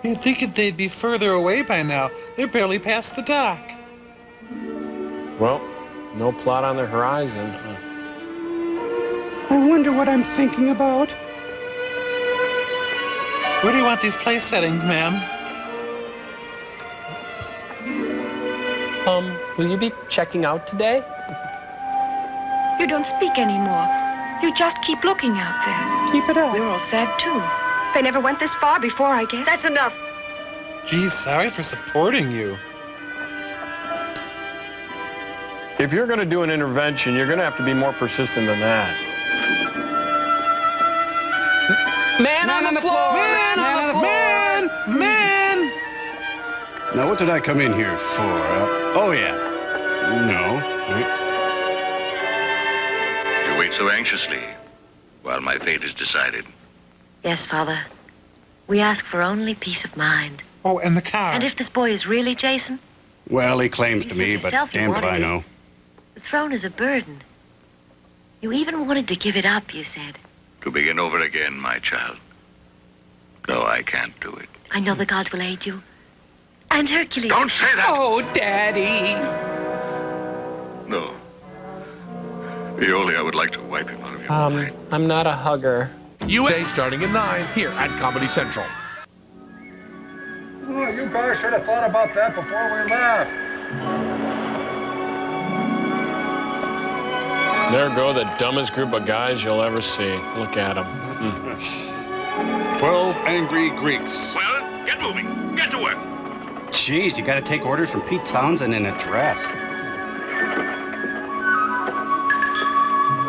You'd think they'd be further away by now. They're barely past the dock. Well, no plot on the horizon. I wonder what I'm thinking about. Where do you want these place settings, ma'am? Will you be checking out today? You don't speak anymore. You just keep looking out there. Keep it up. We're all sad, too. They never went this far before, I guess. That's enough. Geez, sorry for supporting you. If you're going to do an intervention, you're going to have to be more persistent than that. Man on the floor! Man on the floor! Man! Now, what did I come in here for? Oh, yeah. No. You wait so anxiously while my fate is decided. Yes, Father. We ask for only peace of mind. Oh, and the car. And if this boy is really Jason? Well, he claims to You me, said but yourself you damned if I wanted know. it. The throne is a burden. You even wanted to give it up, you said. To begin over again, my child. No, I can't do it. I know the gods will aid you. And Hercules. Don't say that! Oh, Daddy! No. Iole, I would like to wipe him out of your mind. I'm not a hugger. UA starting at 9 here at Comedy Central. Oh, you guys should have thought about that before we left. There go the dumbest group of guys you'll ever see. Look at them. 12 angry Greeks. Well, get moving. Get to work. Jeez, you gotta take orders from Pete Townsend in a dress.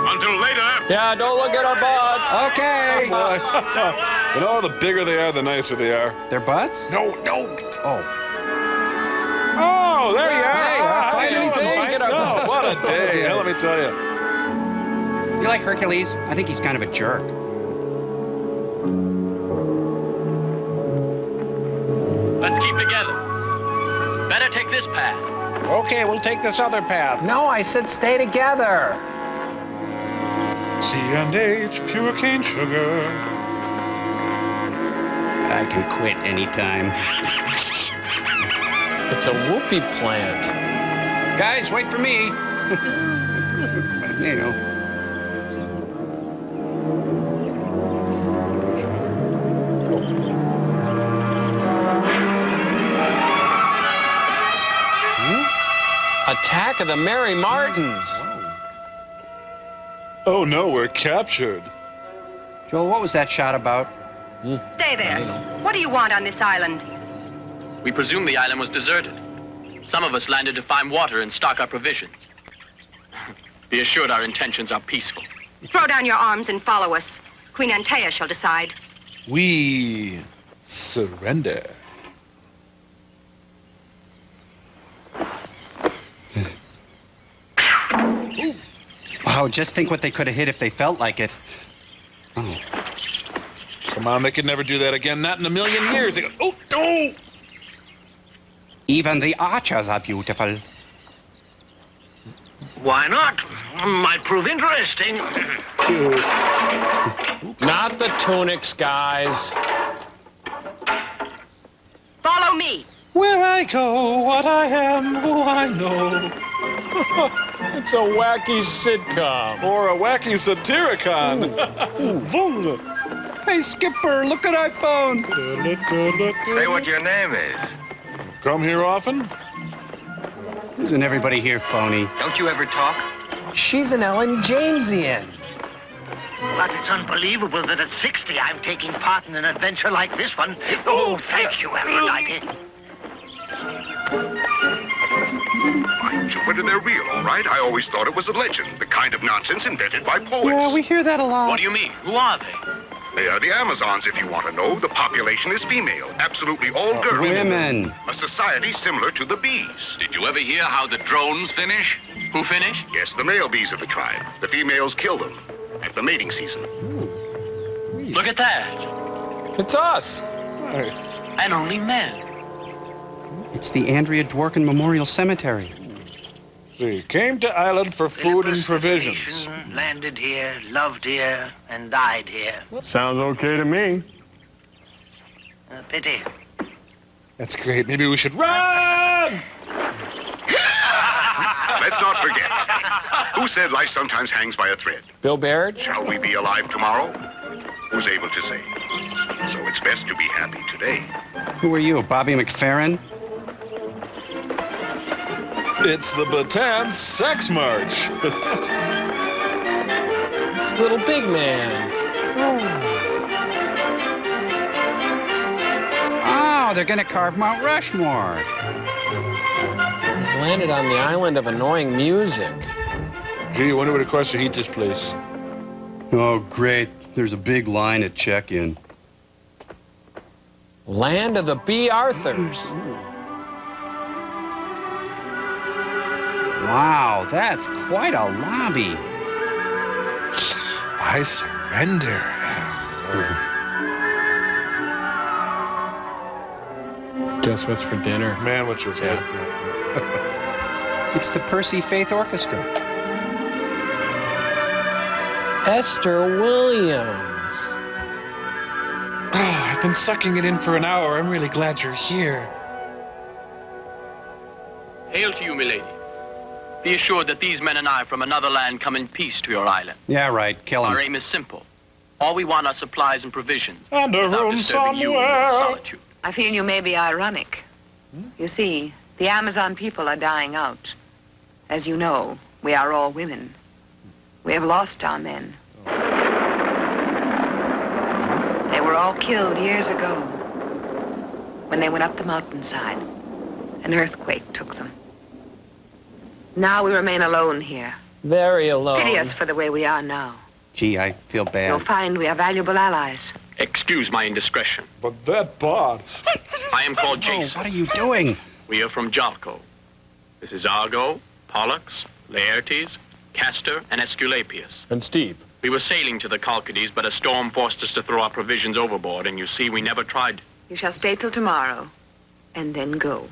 Until later. Yeah, don't look at our butts. Okay. You know, the bigger they are, the nicer they are. Their butts? No, don't. Oh. Oh, there you are. Hey, How fight you doing, anything? Mike? Get our Oh, butts. what a day. Let me tell you. You like Hercules? I think he's kind of a jerk. Let's keep together. Better take this path. Okay, we'll take this other path. No, I said stay together. C&H, pure cane sugar. I can quit anytime. It's a whoopee plant. Guys, wait for me. You know. Attack of the Mary Martins. Oh no, we're captured. Joel, what was that shot about? Stay there. What do you want on this island? We presume the island was deserted. Some of us landed to find water and stock our provisions. Be assured our intentions are peaceful. Throw down your arms and follow us. Queen Antea shall decide. We surrender. Wow, just think what they could have hit if they felt like it. Oh. Come on, they could never do that again. Not in a million years. They go, oh, no! Even the archers are beautiful. Why not? Might prove interesting. Not the tunics, guys. Follow me. Where I go, what I am, who I know. It's a wacky sitcom. Or a wacky satiricon. Vung. Hey, Skipper, look what I found. Say what your name is. Come here often? Isn't everybody here phony? Don't you ever talk? She's an Ellen Jamesian. But it's unbelievable that at 60 I'm taking part in an adventure like this one. Oh, thank you, Aphrodite. By Jupiter, they're real, all right? I always thought it was a legend, the kind of nonsense invented by poets. Yeah, we hear that a lot. What do you mean? Who are they? They are the Amazons, if you want to know. The population is female, absolutely all girls. Women. A society similar to the bees. Did you ever hear how the drones finish? Who finished? Yes, the male bees of the tribe. The females kill them at the mating season. Look at that. It's us. And only men. It's the Andrea Dworkin Memorial Cemetery. See, came to island for food and provisions. Landed here, loved here, and died here. Sounds okay to me. A pity. That's great. Maybe we should run! Let's not forget. Who said life sometimes hangs by a thread? Bill Baird? Shall we be alive tomorrow? Who's able to say? So it's best to be happy today. Who are you, Bobby McFerrin? It's the Bataan Sex March. It's little big man. Oh, they're gonna carve Mount Rushmore. We've landed on the island of annoying music. Gee, I wonder what it costs to heat this place. Oh, great. There's a big line at check-in. Land of the B. Arthurs. Wow, that's quite a lobby. I surrender. Guess what's for dinner? Man, what's your favorite? It's the Percy Faith Orchestra. Esther Williams. Oh, I've been sucking it in for an hour. I'm really glad you're here. Hail to you, milady. Be assured that these men and I from another land come in peace to your island. Yeah, right. Kill Our him. aim is simple. All we want are supplies and provisions. And a without room disturbing you in your somewhere. solitude. I feel you may be ironic. You see, the Amazon people are dying out. As you know, we are all women. We have lost our men. They were all killed years ago when they went up the mountainside. An earthquake took them. Now we remain alone here. Very alone. Pity us for the way we are now. Gee, I feel You'll bad. find we are valuable allies. Excuse my indiscretion. But that bod. I am called Oh, Jason. what are you doing? We are from Jalco. This is Argo, Pollux, Laertes, Castor, and Esculapius. And Steve. We were sailing to the Chalcidies, but a storm forced us to throw our provisions overboard, and you see, we never tried. You shall stay till tomorrow, and then go.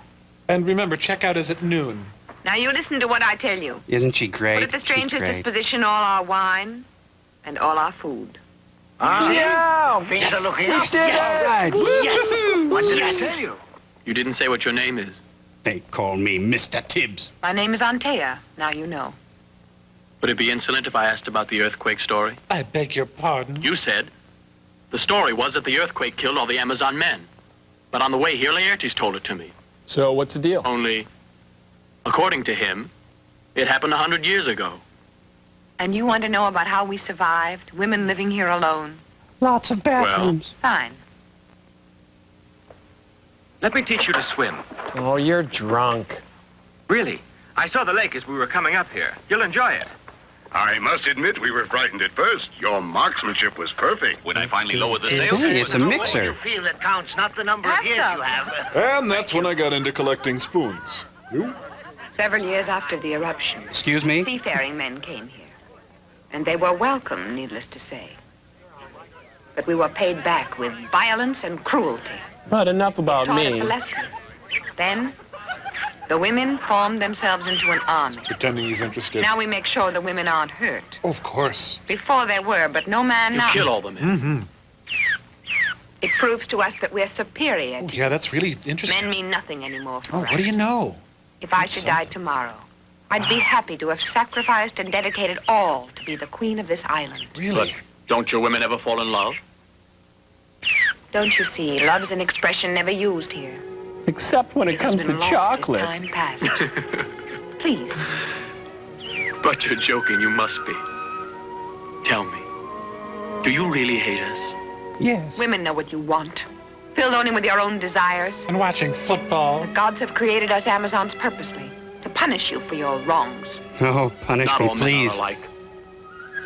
And remember, checkout is at noon. Now you listen to what I tell you. Isn't she great? Put at the She's stranger's great. disposition all our wine and all our food. Yeah! Things are looking up. Yes! Yes! What did I tell you? You didn't say what your name is. They call me Mr. Tibbs. My name is Antea. Now you know. Would it be insolent if I asked about the earthquake story? I beg your pardon. You said the story was that the earthquake killed all the Amazon men. But on the way here, Laertes told it to me. So what's the deal? Only, according to him, It happened 100 years ago. And you want to know about how we survived, women living here alone? Lots of bathrooms. Fine. Let me teach you to swim. Oh, you're drunk. Really? I saw the lake as we were coming up here. You'll enjoy it. I must admit we were frightened at first. Your marksmanship was perfect. When I finally lowered the sails, Hey, it's a You mixer. feel that counts, not the number of years you have. And that's when I got into collecting spoons. You? Several years after the eruption, Excuse me? seafaring men came here. And they were welcome, needless to say. But we were paid back with violence and cruelty. But enough about Taught us me. a lesson. Then, the women formed themselves into an army. Pretending he's interested. Now we make sure the women aren't hurt. Of course. Before they were, but no man You now. kill all the men. Mm-hmm. It proves to us that we're superior to Yeah, that's really interesting. men mean nothing anymore for us. What do you know? If I should die tomorrow, I'd be happy to have sacrificed and dedicated all to be the queen of this island. But don't your women ever fall in love? Don't you see, love's an expression never used here. Except when it Because comes to been lost as chocolate. Time passed. Please. But you're joking, you must be. Tell me, do you really hate us? Yes. Women know what you want. Filled only with your own desires. And watching football. The gods have created us Amazons purposely to punish you for your wrongs. Oh, punish Not me, all men are please. alike.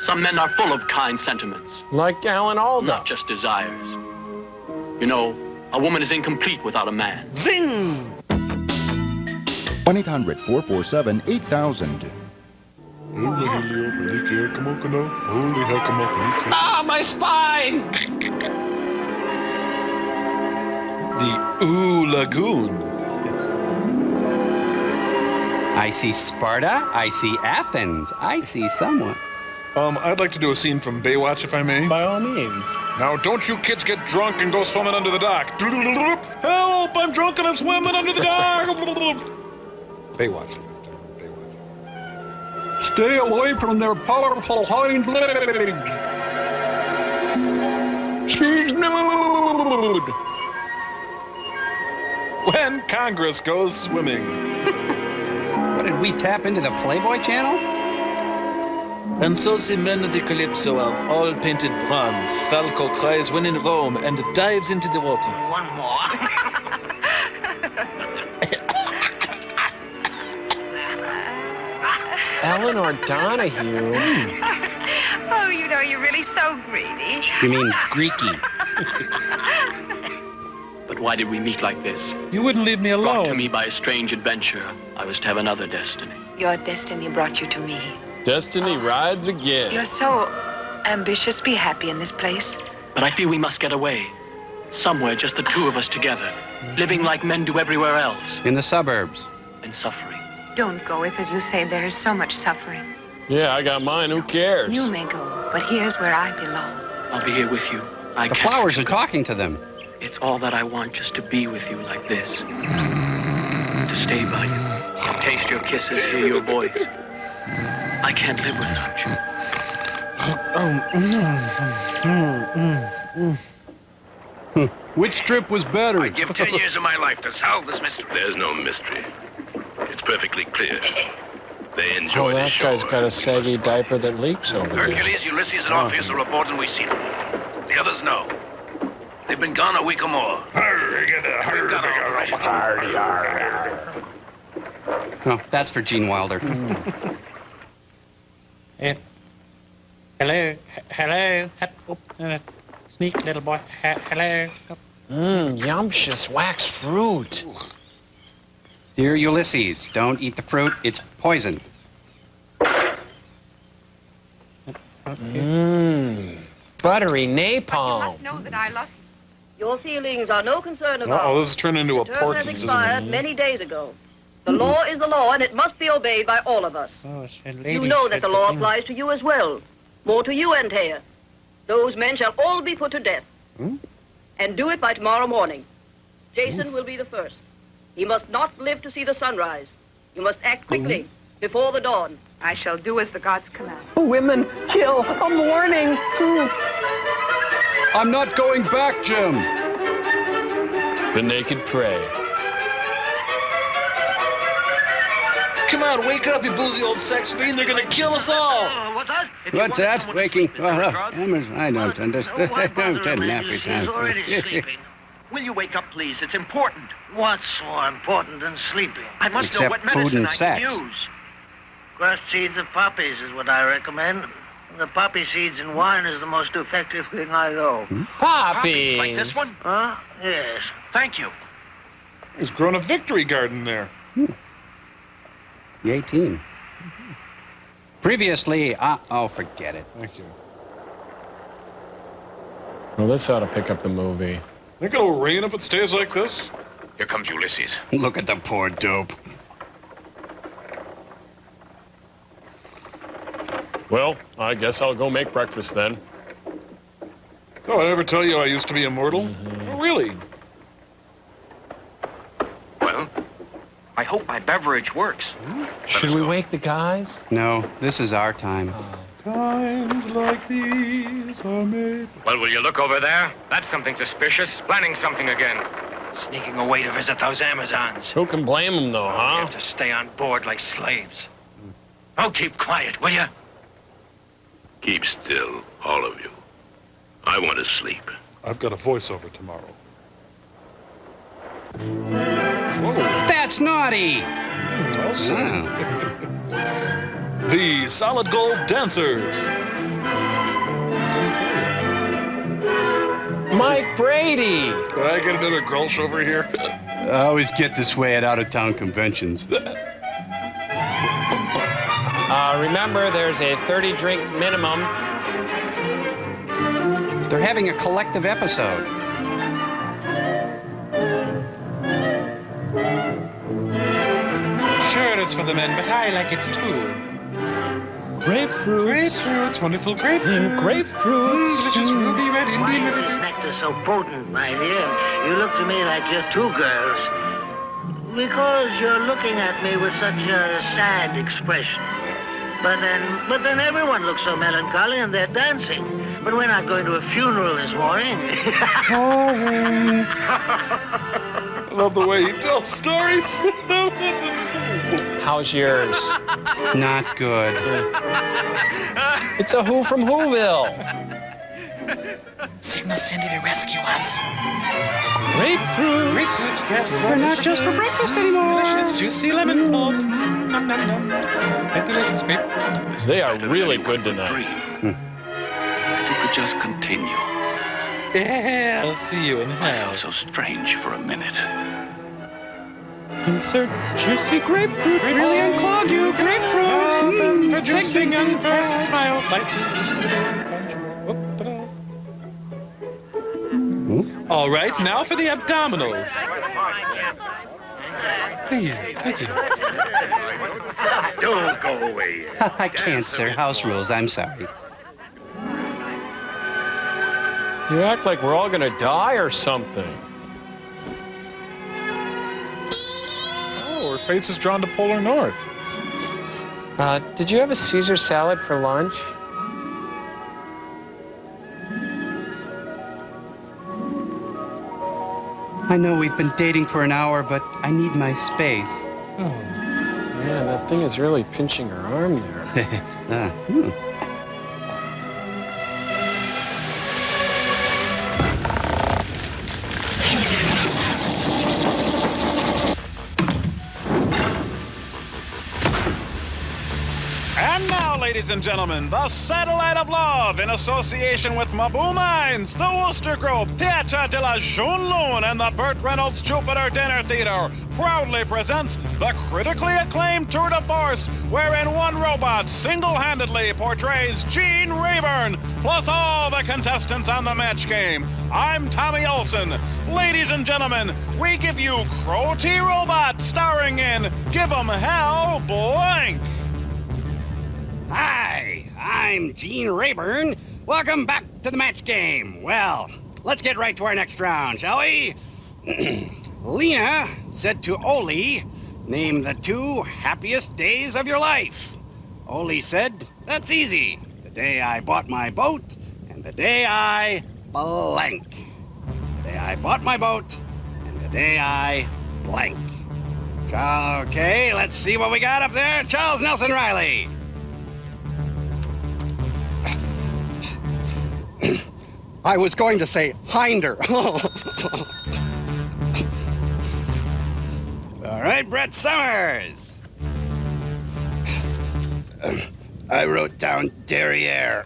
Some men are full of kind sentiments, Like Alan Alda. not just desires. You know, a woman is incomplete without a man. Zing! 1-800-447-8000. Ah, my spine! The Ooh Lagoon. I see Sparta. I see Athens. I see someone. I'd like to do a scene from Baywatch, if I may. By all means. Now, don't you kids get drunk and go swimming under the dock. Help! I'm drunk and I'm swimming under the dock. Baywatch. Stay away from their powerful hind legs. She's nude! When Congress goes swimming. What, did we tap into the Playboy channel? And so the men of the Calypso are all painted bronze. Falco cries when in Rome and dives into the water. One more. Eleanor Donahue. Oh, you know, you're really so greedy. You mean Greeky? But why did we meet like this? You wouldn't leave me Brought to alone. me by a strange adventure, I was to have another destiny. Your destiny brought you to me. Destiny rides again. You're so ambitious. Be happy in this place. But I feel we must get away. Somewhere, just the two of us together. Living like men do everywhere else. In the suburbs. And suffering. Don't go if, as you say, there is so much suffering. Yeah, I got mine. Who cares? You may go, but here's where I belong. I'll be here with you. I The can't flowers let are you go. talking to them. It's all that I want, just to be with you like this. To stay by you. To taste your kisses, hear your voice. I can't live without you. Which trip was better? I'd give 10 years of my life to solve this mystery. There's no mystery. It's perfectly clear. They Oh, enjoy the that show. guy's got a saggy diaper that leaks over there. Hercules, Ulysses, and Orpheus are reporting we've seen them. The others know. They've been gone a week or more. Oh, that's for Gene Wilder. Hello, hello. Sneak, little boy. Hello. Yumptious wax fruit. Dear Ulysses, don't eat the fruit. It's poison. Buttery napalm. Know that I love you. Your feelings are no concern of ours. Uh-oh, this has turned into a The term has Porky's, isn't expired it? many days ago. The law is the law, and it must be obeyed by all of us. You know that the law applies to you as well. More to you, Antea. Those men shall all be put to death. And do it by tomorrow morning. Jason will be the first. He must not live to see the sunrise. You must act quickly, before the dawn. I shall do as the gods command. Women, kill. I'm warning. I'm not going back, Jim. The naked prey. Come on, wake up, you boozy old sex fiend. They're gonna kill us all. What's that? What's that? Waking? I don't understand. I'm nappy She's already time. sleeping. Will you wake up, please? It's important. What's more important than sleeping? I must know Except what food medicine and I sex. can use. Crushed seeds of poppies is what I recommend. The poppy seeds in wine is the most effective thing I know. Poppies. Like this one? Huh? Yes. Thank you. He's grown a victory garden there. The 18. Previously, oh, forget it. Thank you. Well, this ought to pick up the movie. Think it'll rain if it stays like this? Here comes Ulysses. Look at the poor dope. Well, I guess I'll go make breakfast then. Oh, I ever tell you I used to be immortal? Oh, really? Well, I hope my beverage works. Should we wake the guys? No, this is our time. Times like these are made. Well, will you look over there? That's something suspicious. Planning something again. Sneaking away to visit those Amazons. Who can blame them, though, We huh? have to stay on board like slaves. Oh, keep quiet, will you? Keep still, all of you. I want to sleep. I've got a voiceover tomorrow. That's naughty! Well said. Oh. The Solid Gold Dancers. Mike Brady! Did I get another Grolsch over here? I always get this way at out-of-town conventions. Remember, there's a 30-drink minimum. They're having a collective episode. Sure, it's for the men, but I like it too. Grapefruit. Grapefruits, wonderful grapefruits. Grapefruits. Delicious ruby red Indian Why is river. this nectar so potent, my dear? You look to me like you're two girls. Because you're looking at me with such a sad expression. But then everyone looks so melancholy and they're dancing. But we're not going to a funeral this morning. I love the way he tells stories. How's yours? Not good. It's a Who from Whoville. Signal Cindy to rescue us. Grapefruit. Grapefruits, fresh, They're not just for breakfast anymore. delicious, juicy lemon pulp. Nom, nom, nom. And delicious grapefruits. They are really good tonight. If you could just continue. Yeah, I'll see you in I hell. felt so strange for a minute. Insert juicy grapefruit. Really unclog you, grapefruit. For juicing and for smile slices. All right, now for the abdominals. Thank you, thank you. Don't go away. I can't, sir. House rules. I'm sorry. You act like we're all gonna die or something. Oh, her face is drawn to Polar North. Did you have a Caesar salad for lunch? I know we've been dating for an hour, but I need my space. Oh, man, that thing is really pinching her arm there. And now, ladies and gentlemen, the Satellite of Love, in association with Mabou Mines, the Worcester Group, Theatre de la Jeune Lune, and the Burt Reynolds Jupiter Dinner Theater, proudly presents the critically acclaimed tour de force, wherein one robot single-handedly portrays Gene Rayburn, plus all the contestants on the match game. I'm Tommy Olson. Ladies and gentlemen, we give you Crow T Robot, starring in Give 'em Hell Blank. Hi, I'm Gene Rayburn. Welcome back to the match game. Well, let's get right to our next round, shall we? Lena said to Oli, name the 2 happiest days of your life. Oli said, that's easy. The day I bought my boat and the day I blank. The day I bought my boat and the day I blank. Okay, let's see what we got up there. Charles Nelson Riley. I was going to say Hinder. All right, Brett Summers. I wrote down derriere.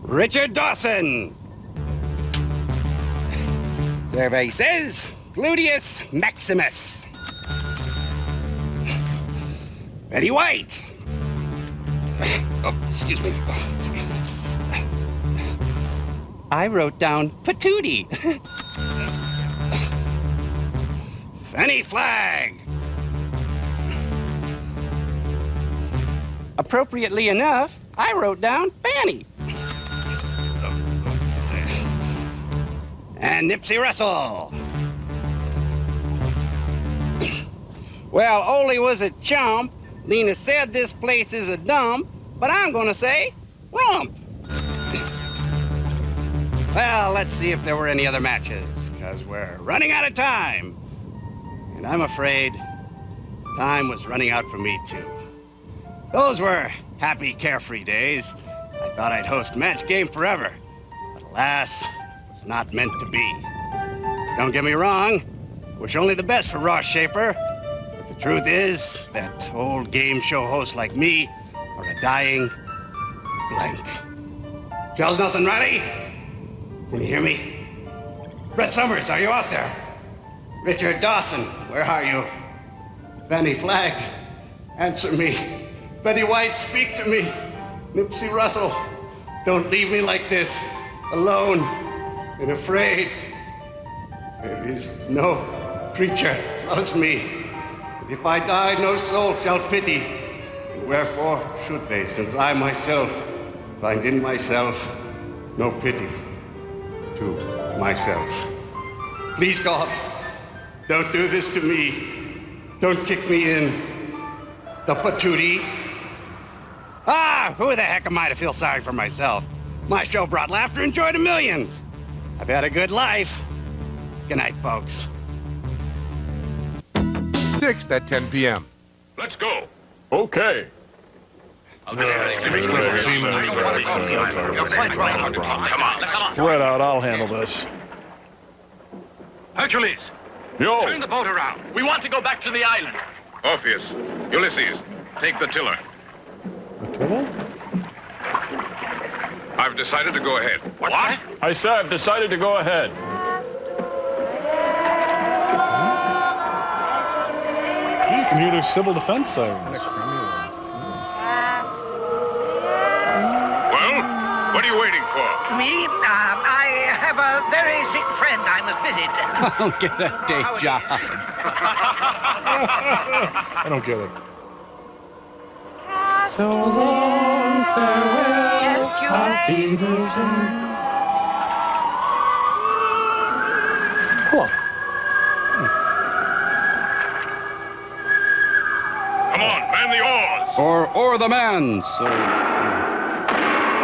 Richard Dawson. Survey says gluteus maximus. Betty White. Oh, excuse me. I wrote down patootie. Fanny Flagg. Appropriately enough, I wrote down Fanny. And Nipsey Russell. Well, Ole was a chump. Lena said this place is a dump, but I'm gonna say rump. Well, let's see if there were any other matches, because we're running out of time. And I'm afraid time was running out for me, too. Those were happy, carefree days. I thought I'd host Match Game forever, but alas, it was not meant to be. Don't get me wrong, wish only the best for Ross Schaefer, but the truth is that old game show hosts like me are a dying blank. Charles Nelson Riley, can you hear me? Brett Summers, are you out there? Richard Dawson, where are you? Fanny Flagg, answer me. Betty White, speak to me. Nipsey Russell, don't leave me like this, alone and afraid. There is no creature loves me. And if I die, no soul shall pity. And wherefore should they, since I myself find in myself no pity to myself. Please, God, don't do this to me. Don't kick me in the patootie. Ah, who the heck am I to feel sorry for myself? My show brought laughter and joy to millions. I've had a good life. Good night, folks. 6th at 10 p.m. Let's go. Okay. Come on. Spread out, I'll handle this. Hercules, Yo! turn the boat around. We want to go back to the island. Orpheus, Ulysses, take the tiller. The tiller? I've decided to go ahead. What? I said I've decided to go ahead. Gee, you can hear their civil defense sirens. Well, what are you waiting for? Me? I have a very sick friend I must visit. I'll get a day job. I don't get it. So long, farewell, auf Wiedersehen. Cool. Come on, man the oars. Or the man, so...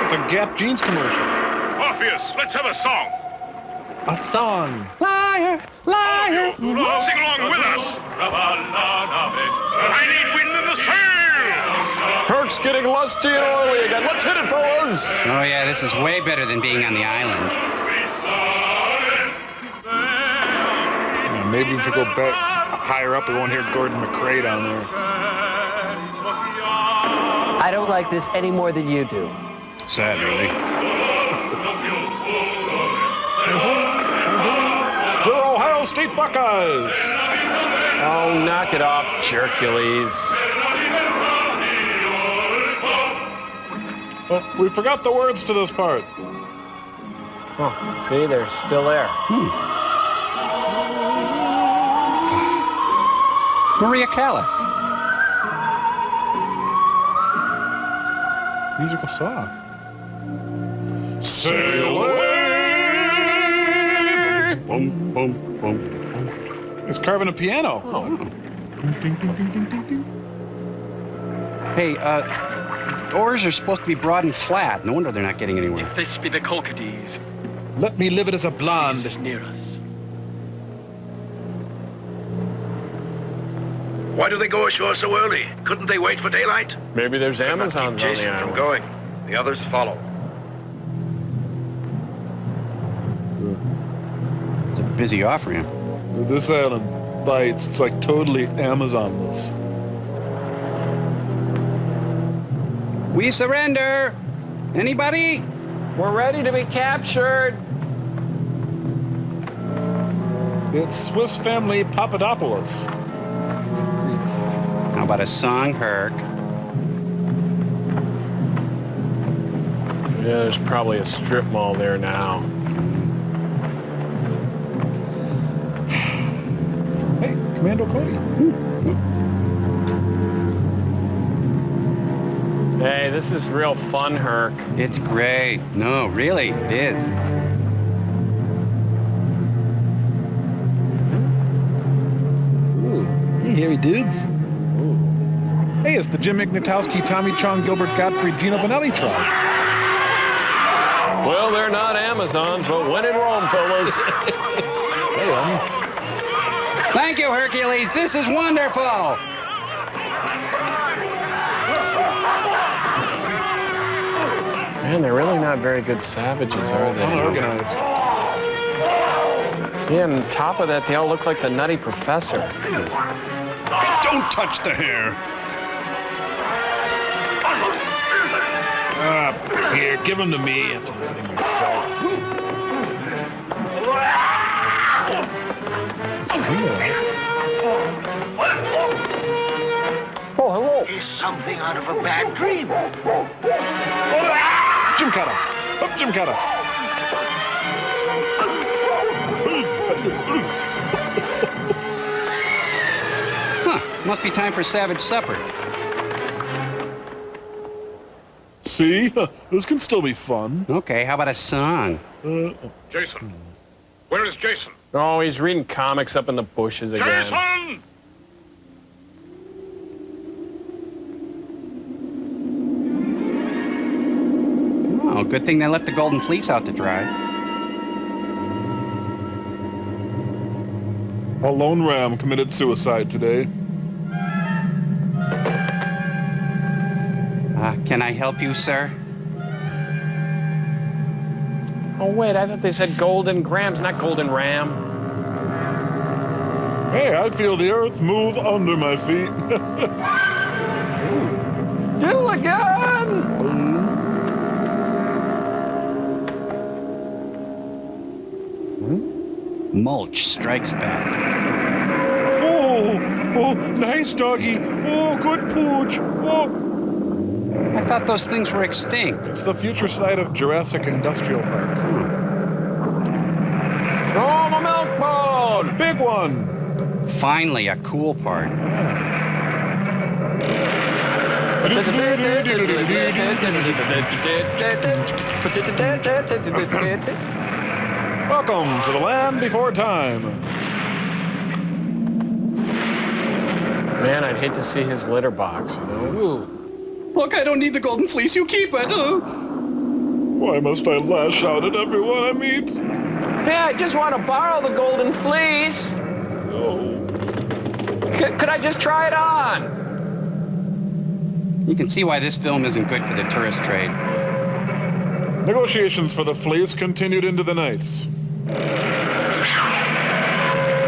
It's a Gap Jeans commercial. Orpheus, let's have a song. A song. Liar, liar. Sing along with us. I need wind in the sail. Herc's getting lusty and oily again. Let's hit it, fellas. Oh, yeah, this is way better than being on the island. Yeah, maybe if we go back higher up, we won't hear Gordon McRae down there. I don't like this any more than you do. Sad, really. The Ohio State Buckeyes! Oh, knock it off, Hercules. Oh, we forgot the words to this part. Oh, see, they're still there. Maria Callas. Musical song. Sail away! Boom, boom, boom, boom. He's carving a piano. Oh. Hey, oars are supposed to be broad and flat. No wonder they're not getting anywhere. If this be the Colcades, Let me live it as a blonde. is near us. Why do they go ashore so early? Couldn't they wait for daylight? Maybe there's Amazons on the Jason from island. going. The others follow. It's a busy off-ramp. This island bites. It's like totally Amazonless. We surrender! Anybody? We're ready to be captured. It's Swiss Family Papadopoulos. How about a song, Herc? Yeah, there's probably a strip mall there now. Hey, Commando Cody. Hey, this is real fun, Herc. It's great. No, really, it is. Ooh, hey, hairy dudes. Ooh. Hey, it's the Jim McNatowski, Tommy Chong, Gilbert Gottfried, Gino Vanelli tribe. Well, they're not Amazons, but when in Rome, fellas. Hey, homie. Thank you, Hercules. This is wonderful. Man, they're really not very good savages, are they? Unorganized. Yeah, and on top of that, they all look like the Nutty Professor. Don't touch the hair. Here, give them to me after writing myself. Oh, hello. Is something out of a bad dream. Jim Cutter. Up, Jim Cutter. Huh, must be time for savage supper. See? This can still be fun. Okay, how about a song? Jason. Where is Jason? Oh, he's reading comics up in the bushes again. Jason! Oh, good thing they left the golden fleece out to dry. A lone ram committed suicide today. Can I help you, sir? Oh, wait, I thought they said golden grams, not golden ram. Hey, I feel the earth move under my feet. Gilligan! Mulch strikes back. Oh, nice doggy. Oh, good pooch. Oh. I thought those things were extinct. It's the future site of Jurassic Industrial Park. Throw him a milk bone! Big one! Finally, a cool part. Welcome to the land before time. Man, I'd hate to see his litter box, you know? Look, I don't need the golden fleece. You keep it. Why must I lash out at everyone I meet? Hey, I just want to borrow the golden fleece. No. Could I just try it on? You can see why this film isn't good for the tourist trade. Negotiations for the fleece continued into the night.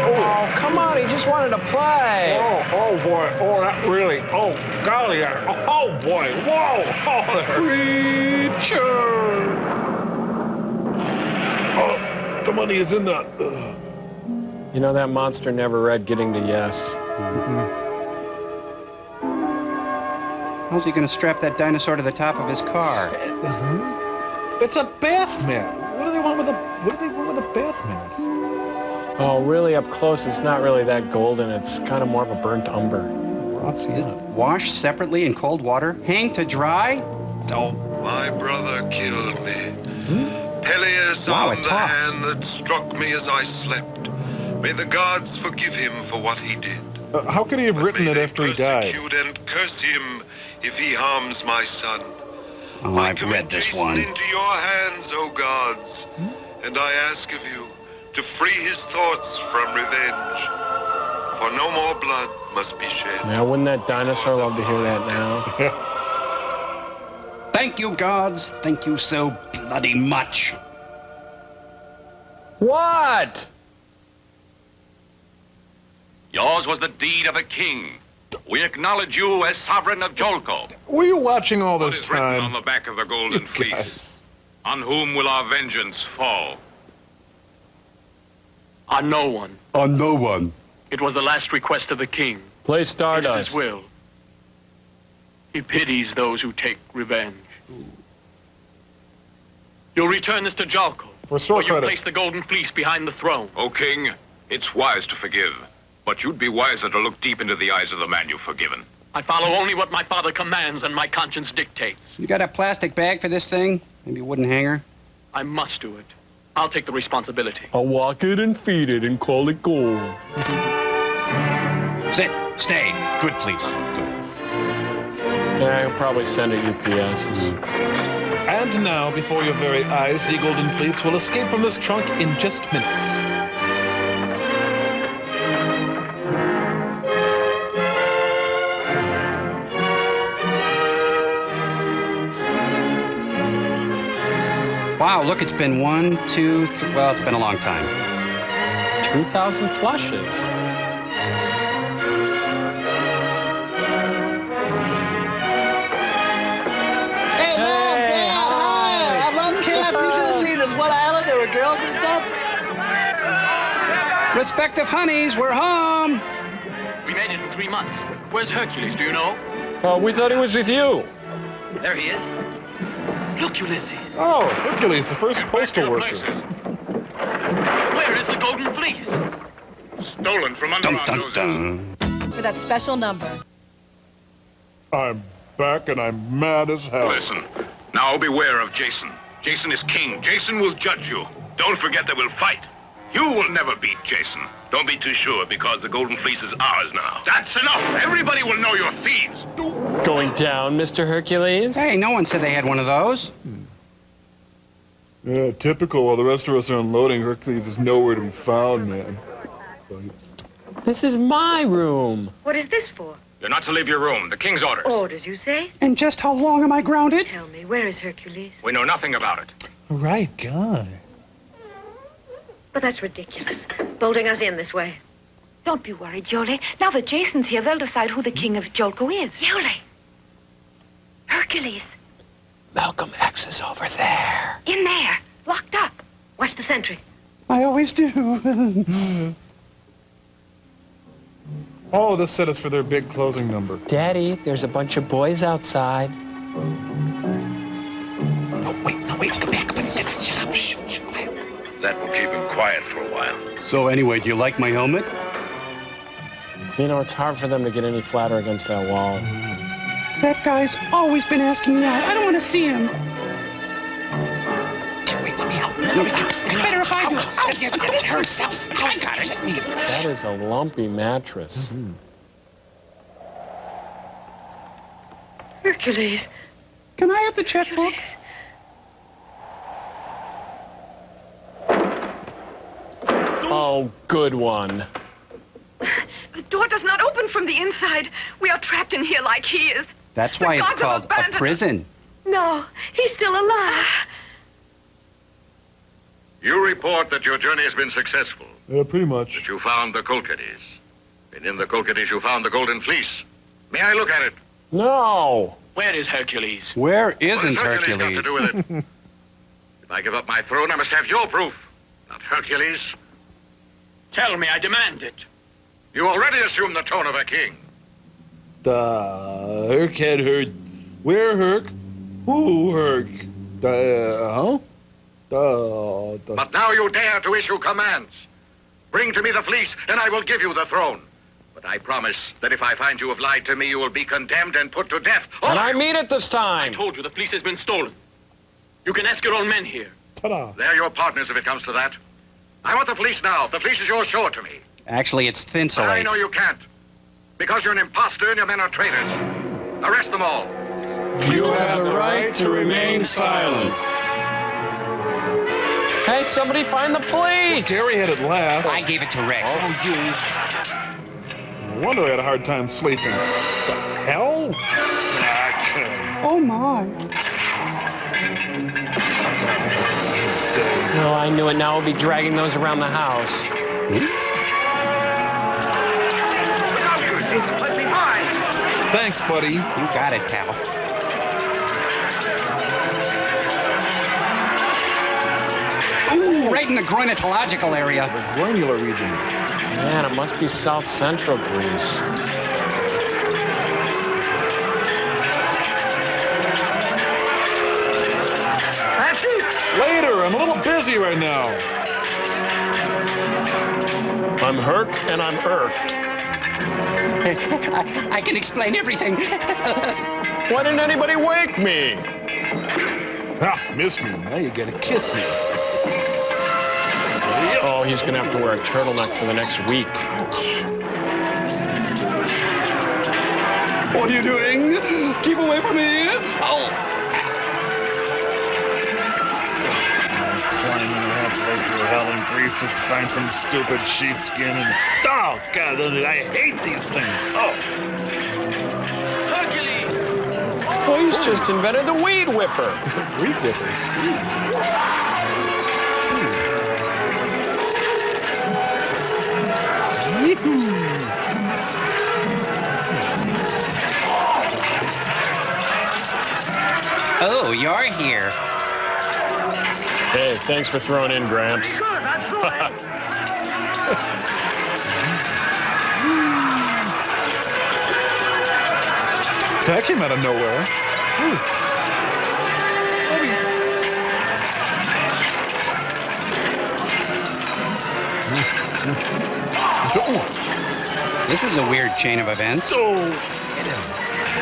Oh, come on, he just wanted to play. Oh boy, oh, that really, oh, golly, oh boy, whoa, oh, Creature! Oh, the money is in the... You know, that monster never read Getting to Yes. How's he gonna strap that dinosaur to the top of his car? It's a bath mat. What do they want with a bath mat? Oh, really up close, it's not really that golden. It's kind of more of a burnt umber. Wash separately in cold water? Hang to dry? Oh. My brother killed me. Peleus on the hand that struck me as I slept. May the gods forgive him for what he did. How could he have written it after he died? Persecute and curse him if he harms my son. Oh, I've read this one. Into your hands, O gods, and I ask of you to free his thoughts from revenge. for no more blood must be shed. Now, wouldn't that dinosaur love to hear that now? Thank you, gods. Thank you so bloody much. What? Yours was the deed of a king. We acknowledge you as sovereign of Jolko. Were you watching all What this is written time? on the back of the golden fleece? On whom will our vengeance fall? On no one. On no one. It was the last request of the king. Play It is Stardust. his will. He pities those who take revenge. You'll return this to Jalko. For store where you credit. place the golden fleece behind the throne. O king, it's wise to forgive, but you'd be wiser to look deep into the eyes of the man you've forgiven. I follow only what my father commands and my conscience dictates. You got a plastic bag for this thing? Maybe a wooden hanger? I must do it. I'll take the responsibility. I'll walk it and feed it and call it gold. Sit. Stay. Good, please. Good. Yeah, he'll probably send it UPS. And now, before your very eyes, the Golden Fleece will escape from this trunk in just minutes. Wow, look, it's been 1, 2, 3. Well, it's been a long time. 2,000 flushes. Hey, Mom, Dad, hi! I love camp. You should have seen us. What island? There were girls and stuff. Respective honeys, we're home. We made it in 3 months. Where's Hercules, do you know? We thought he was with you. There he is. Look, Ulysses. Oh, Hercules, the first postal worker. Where is the golden fleece? Stolen from under our noses. For that special number. I'm back and I'm mad as hell. Listen, now beware of Jason. Jason is king. Jason will judge you. Don't forget that we'll fight. You will never beat Jason. Don't be too sure, because the Golden Fleece is ours now. That's enough. Everybody will know you're thieves. Going down, Mr. Hercules? Hey, no one said they had one of those. Yeah, typical. While the rest of us are unloading, Hercules is nowhere to be found, man. This is my room. What is this for? You're not to leave your room. The king's orders. Orders, you say? And just how long am I grounded? Tell me, where is Hercules? We know nothing about it. Right guy. But that's ridiculous, bolting us in this way. Don't be worried, Jolie. Now that Jason's here, they'll decide who the king of Jolko is. Jolie! Hercules! Malcolm X is over there. In there, locked up. Watch the sentry. I always do. Oh, this set is for their big closing number. Daddy, there's a bunch of boys outside. No, wait, go back. Shut up. Shh, quiet. That will keep him quiet for a while. So anyway, do you like my helmet? You know, it's hard for them to get any flatter against that wall. That guy's always been asking me out. I don't want to see him. Wait, let me help. It's better if I do. It hurts. I got it. That is a lumpy mattress. Hercules. Can I have the checkbook? Oh, good one. The door does not open from the inside. We are trapped in here like he is. That's why it's called a prison. No, he's still alive. You report that your journey has been successful. Yeah, pretty much. That you found the Kolkades. And in the Kolkades you found the Golden Fleece. May I look at it? No. Where is Hercules? Where isn't What has Hercules got to do with Hercules? it? If I give up my throne, I must have your proof, not Hercules. Tell me, I demand it. You already assume the tone of a king. Herc had heard. Where Herc? Who Herc? Huh? But now you dare to issue commands. Bring to me the fleece, and I will give you the throne. But I promise that if I find you have lied to me, you will be condemned and put to death. And I mean it this time. I told you the fleece has been stolen. You can ask your own men here. Ta-da. They're your partners if it comes to that. I want the fleece now. If the fleece is yours, show it to me. Actually, it's But I thinsulate. know you can't. Because you're an imposter and your men are traitors. Arrest them all. You have the right to remain silent. Hey, somebody find the fleece! Gary had it last. I gave it to Rick. Oh, you. wonder I had a hard time sleeping. What the hell? Oh, my. No, I knew it. Now we'll be dragging those around the house. Thanks, buddy. You got it, pal. Ooh, right in the groinatological area. The groinular region. Man, it must be South Central Greece. Later, I'm a little busy right now. I'm Herc and I'm irked. I can explain everything. Why didn't anybody wake me? Ah, miss me. Now you gotta kiss me. Oh, he's gonna have to wear a turtleneck for the next week. What are you doing? Keep away from me. Oh. Climbing halfway through hell in Greece just to find some stupid sheepskin and... Oh, God, I hate these things. Oh. Well, he's just invented the weed whipper. Weed whipper? Oh, you're here. Hey, thanks for throwing in, Gramps. That came out of nowhere. This is a weird chain of events.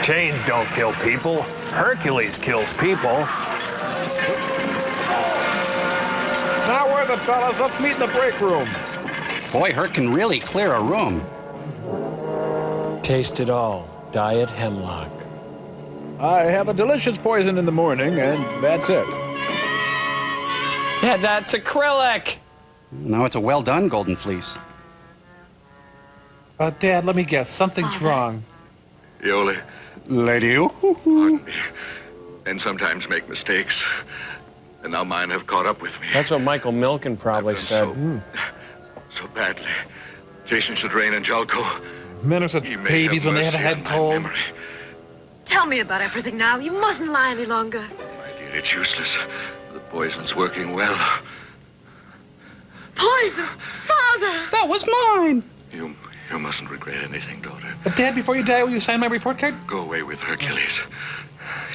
Chains don't kill people. Hercules kills people. It's not worth it, fellas. Let's meet in the break room. Boy, Herc can really clear a room. Taste it all. Diet hemlock. I have a delicious poison in the morning, and that's it. Yeah, that's acrylic. No, it's a well-done golden fleece. Dad, let me guess. Something's wrong. Yoli. Lady. Pardon me. And sometimes make mistakes. And now mine have caught up with me. That's what Michael Milken probably said. So badly. Jason Shadrain and Jalko. Men are such babies when they have a head cold. Tell me about everything now. You mustn't lie any longer. My dear, it's useless. The poison's working well. Poison! Father! That was mine! You mustn't regret anything, daughter. But Dad, before you die, will you sign my report card? Go away with Hercules.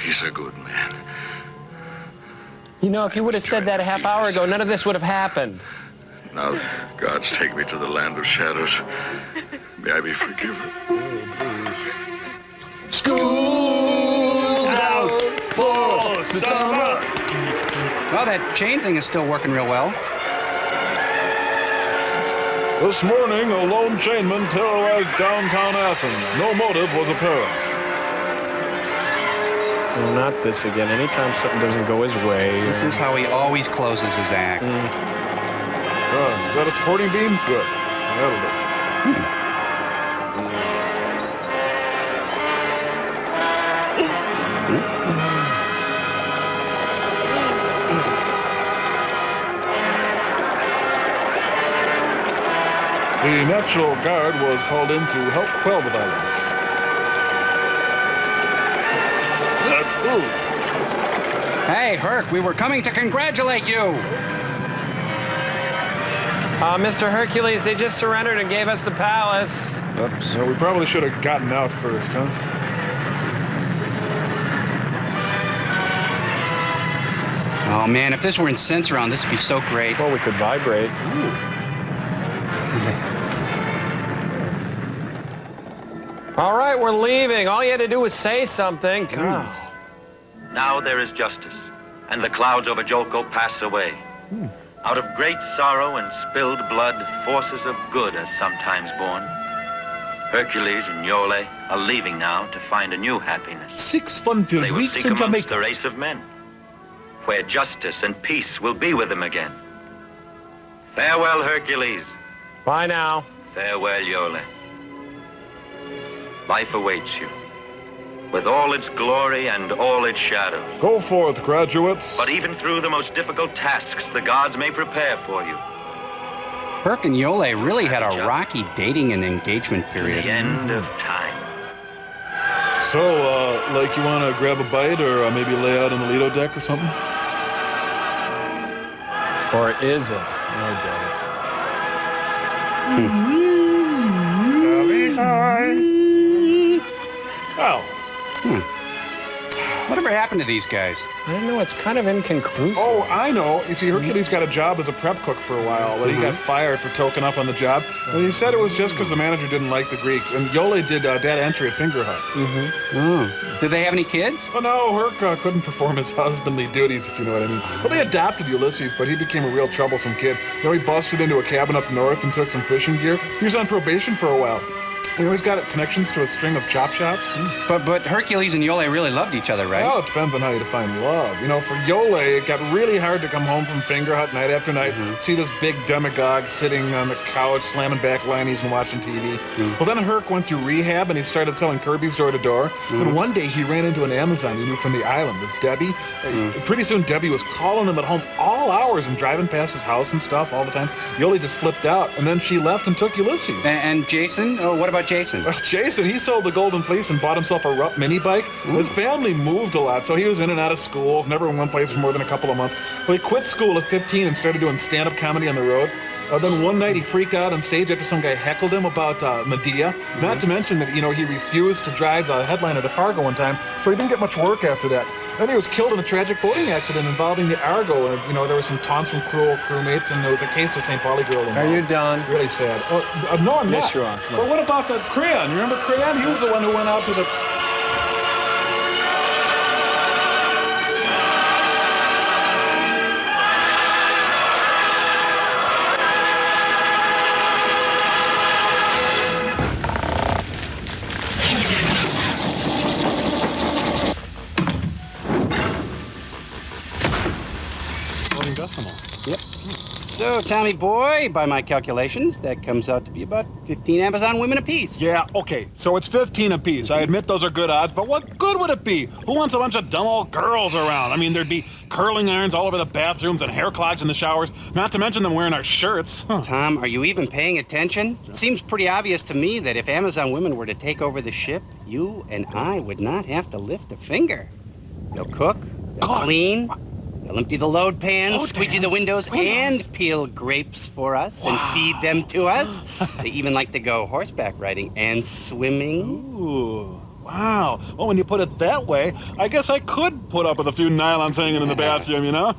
He's a good man. You know, if you would have said that a half hour ago, none of this would have happened. Now, God's take me to the land of shadows. May I be forgiven. School's out for summer. Oh, that chain thing is still working real well. This morning, a lone chainman terrorized downtown Athens. No motive was apparent. Well, not this again. Anytime something doesn't go his way. This is how he always closes his act. Is that a supporting beam? Good. That'll do. The National Guard was called in to help quell the violence. Hey, Herc, we were coming to congratulate you. Mr. Hercules, they just surrendered and gave us the palace. Oops. So we probably should have gotten out first, huh? Oh, man, if this were in Senseron, this would be so great. Well, we could vibrate. All right, we're leaving. All you had to do was say something. God. Now there is justice, and the clouds over Jolko pass away. Out of great sorrow and spilled blood, forces of good are sometimes born. Hercules and Iole are leaving now to find a new happiness. 6 fun-filled They will weeks seek in amongst Jamaica. the race of men, where justice and peace will be with them again. Farewell, Hercules. Bye now. Farewell, Iole. life awaits you, with all its glory and all its shadows. Go forth, graduates. But even through the most difficult tasks the gods may prepare for you, Herc and Yole really had a rocky dating and engagement period. the end of time. So, like you want to grab a bite or maybe lay out on the Lido deck or something? Or is it? I doubt it. Well. Whatever happened to these guys? I don't know. It's kind of inconclusive. Oh, I know. You see, Hercules got a job as a prep cook for a while, but he got fired for token up on the job. And he said it was just because the manager didn't like the Greeks. And Yole did data entry at Finger Hut. Did they have any kids? Oh, no, Herc couldn't perform his husbandly duties, if you know what I mean. Well, they adopted Ulysses, but he became a real troublesome kid. You know, he busted into a cabin up north and took some fishing gear. He was on probation for a while. He always got connections to a string of chop shops. But Hercules and Yole really loved each other, right? Well, it depends on how you define love. You know, for Yole, it got really hard to come home from Finger Hut night after night, see this big demagogue sitting on the couch, slamming back lineys and watching TV. Well, then Herc went through rehab and he started selling Kirby's door to door. Then one day he ran into an Amazon he knew from the island, this Debbie. Pretty soon Debbie was calling him at home all hours and driving past his house and stuff all the time. Yole just flipped out, and then she left and took Ulysses. And Jason? Oh, what about Jason? Well, Jason, he sold the Golden Fleece and bought himself a Rupp mini bike. His family moved a lot, so he was in and out of schools, never in one place for more than a couple of months. Well, he quit school at 15 and started doing stand-up comedy on the road. Then one night he freaked out on stage after some guy heckled him about Medea. Not to mention that, you know, he refused to drive the headliner to Fargo one time, so he didn't get much work after that. Then he was killed in a tragic boating accident involving the Argo, and, you know, there were some taunts from cruel crewmates, and there was a case of St. Pauli girl involved. Are you done? Really sad. No, I'm not. Yes, you are. No. But what about that Crayon? You remember Crayon? He was the one who went out to the... Yep. So, Tommy boy, by my calculations, that comes out to be about 15 Amazon women apiece. Yeah, okay, so it's 15 apiece. I admit those are good odds, but what good would it be? Who wants a bunch of dumb old girls around? I mean, there'd be curling irons all over the bathrooms and hair clogs in the showers, not to mention them wearing our shirts. Tom, are you even paying attention? It seems pretty obvious to me that if Amazon women were to take over the ship, you and I would not have to lift a finger. They'll cook, they'll clean, they'll empty the load pans, squeegee the windows, and peel grapes for us and feed them to us. They even like to go horseback riding and swimming. Ooh, wow. Well, when you put it that way, I guess I could put up with a few nylons hanging in the bathroom, you know?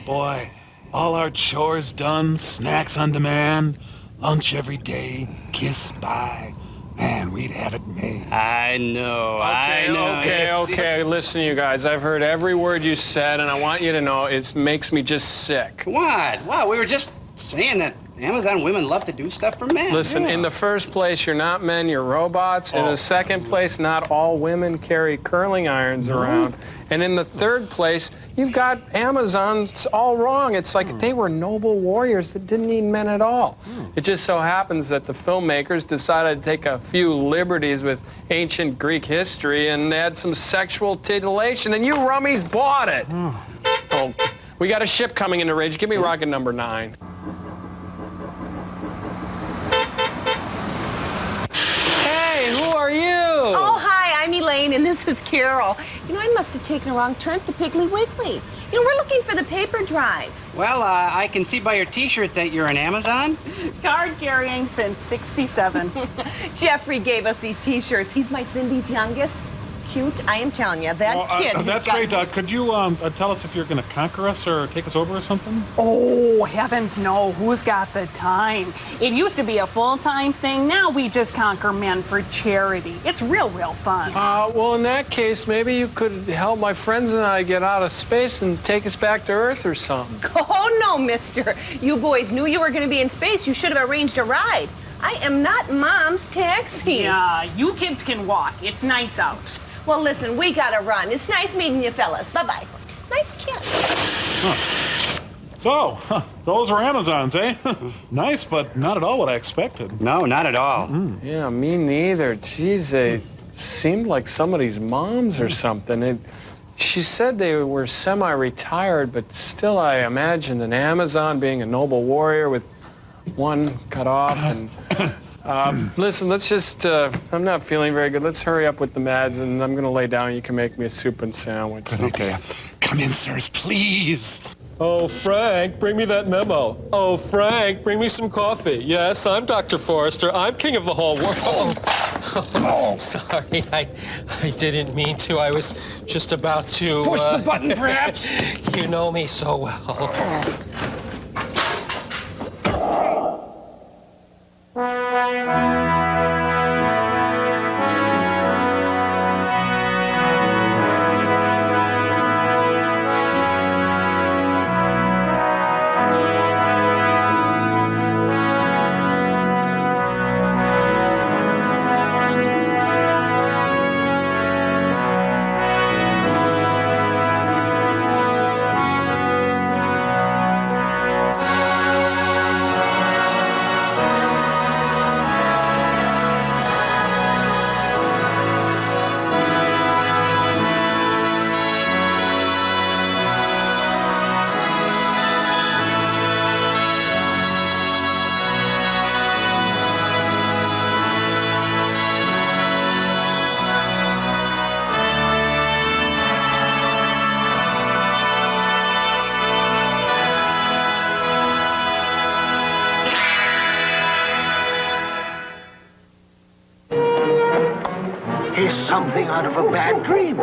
Boy, all our chores done, snacks on demand, lunch every day, kiss by. Man, we'd have it made. I know, I know. Okay. Listen, you guys. I've heard every word you said, and I want you to know it makes me just sick. What? Wow, we were just saying that Amazon women love to do stuff for men. Listen, in the first place, you're not men, you're robots. In the second place, not all women carry curling irons around. And in the third place, you've got Amazons all wrong. It's like they were noble warriors that didn't need men at all. It just so happens that the filmmakers decided to take a few liberties with ancient Greek history and add some sexual titillation, and you rummies bought it. Oh, we got a ship coming into range. Give me rocket number 9. Hey, who are you? Oh, hi, I'm Elaine, and this is Carol. You know, I must have taken a wrong turn to Piggly Wiggly. You know, we're looking for the paper drive. Well, I can see by your T-shirt that you're an Amazon. Card carrying since '67. Jeffrey gave us these T-shirts. He's my Cindy's youngest. Cute, I am telling you, that kid. That's great. Could you tell us if you're going to conquer us or take us over or something? Oh, heavens no. Who's got the time? It used to be a full-time thing. Now we just conquer men for charity. It's real fun. Well, in that case, maybe you could help my friends and I get out of space and take us back to Earth or something. Oh, no, mister. You boys knew you were going to be in space. You should have arranged a ride. I am not Mom's taxi. Yeah, you kids can walk. It's nice out. Well, listen, we gotta run. It's nice meeting you fellas. Bye-bye. Nice kiss. So, those were Amazons, eh? Nice, but not at all what I expected. No, not at all. Yeah, me neither. Geez, they seemed like somebody's moms or something. She said they were semi-retired, but still I imagined an Amazon being a noble warrior with one cut off. And listen, let's just, I'm not feeling very good. Let's hurry up with the meds, and I'm going to lay down. You can make me a soup and sandwich. Good idea. Come in, sirs, please. Oh, Frank, bring me that memo. Oh, Frank, bring me some coffee. Yes, I'm Dr. Forrester. I'm king of the whole world. Oh, sorry, I didn't mean to. I was just about to... Push the button, perhaps? You know me so well. He's something out of a bad dream.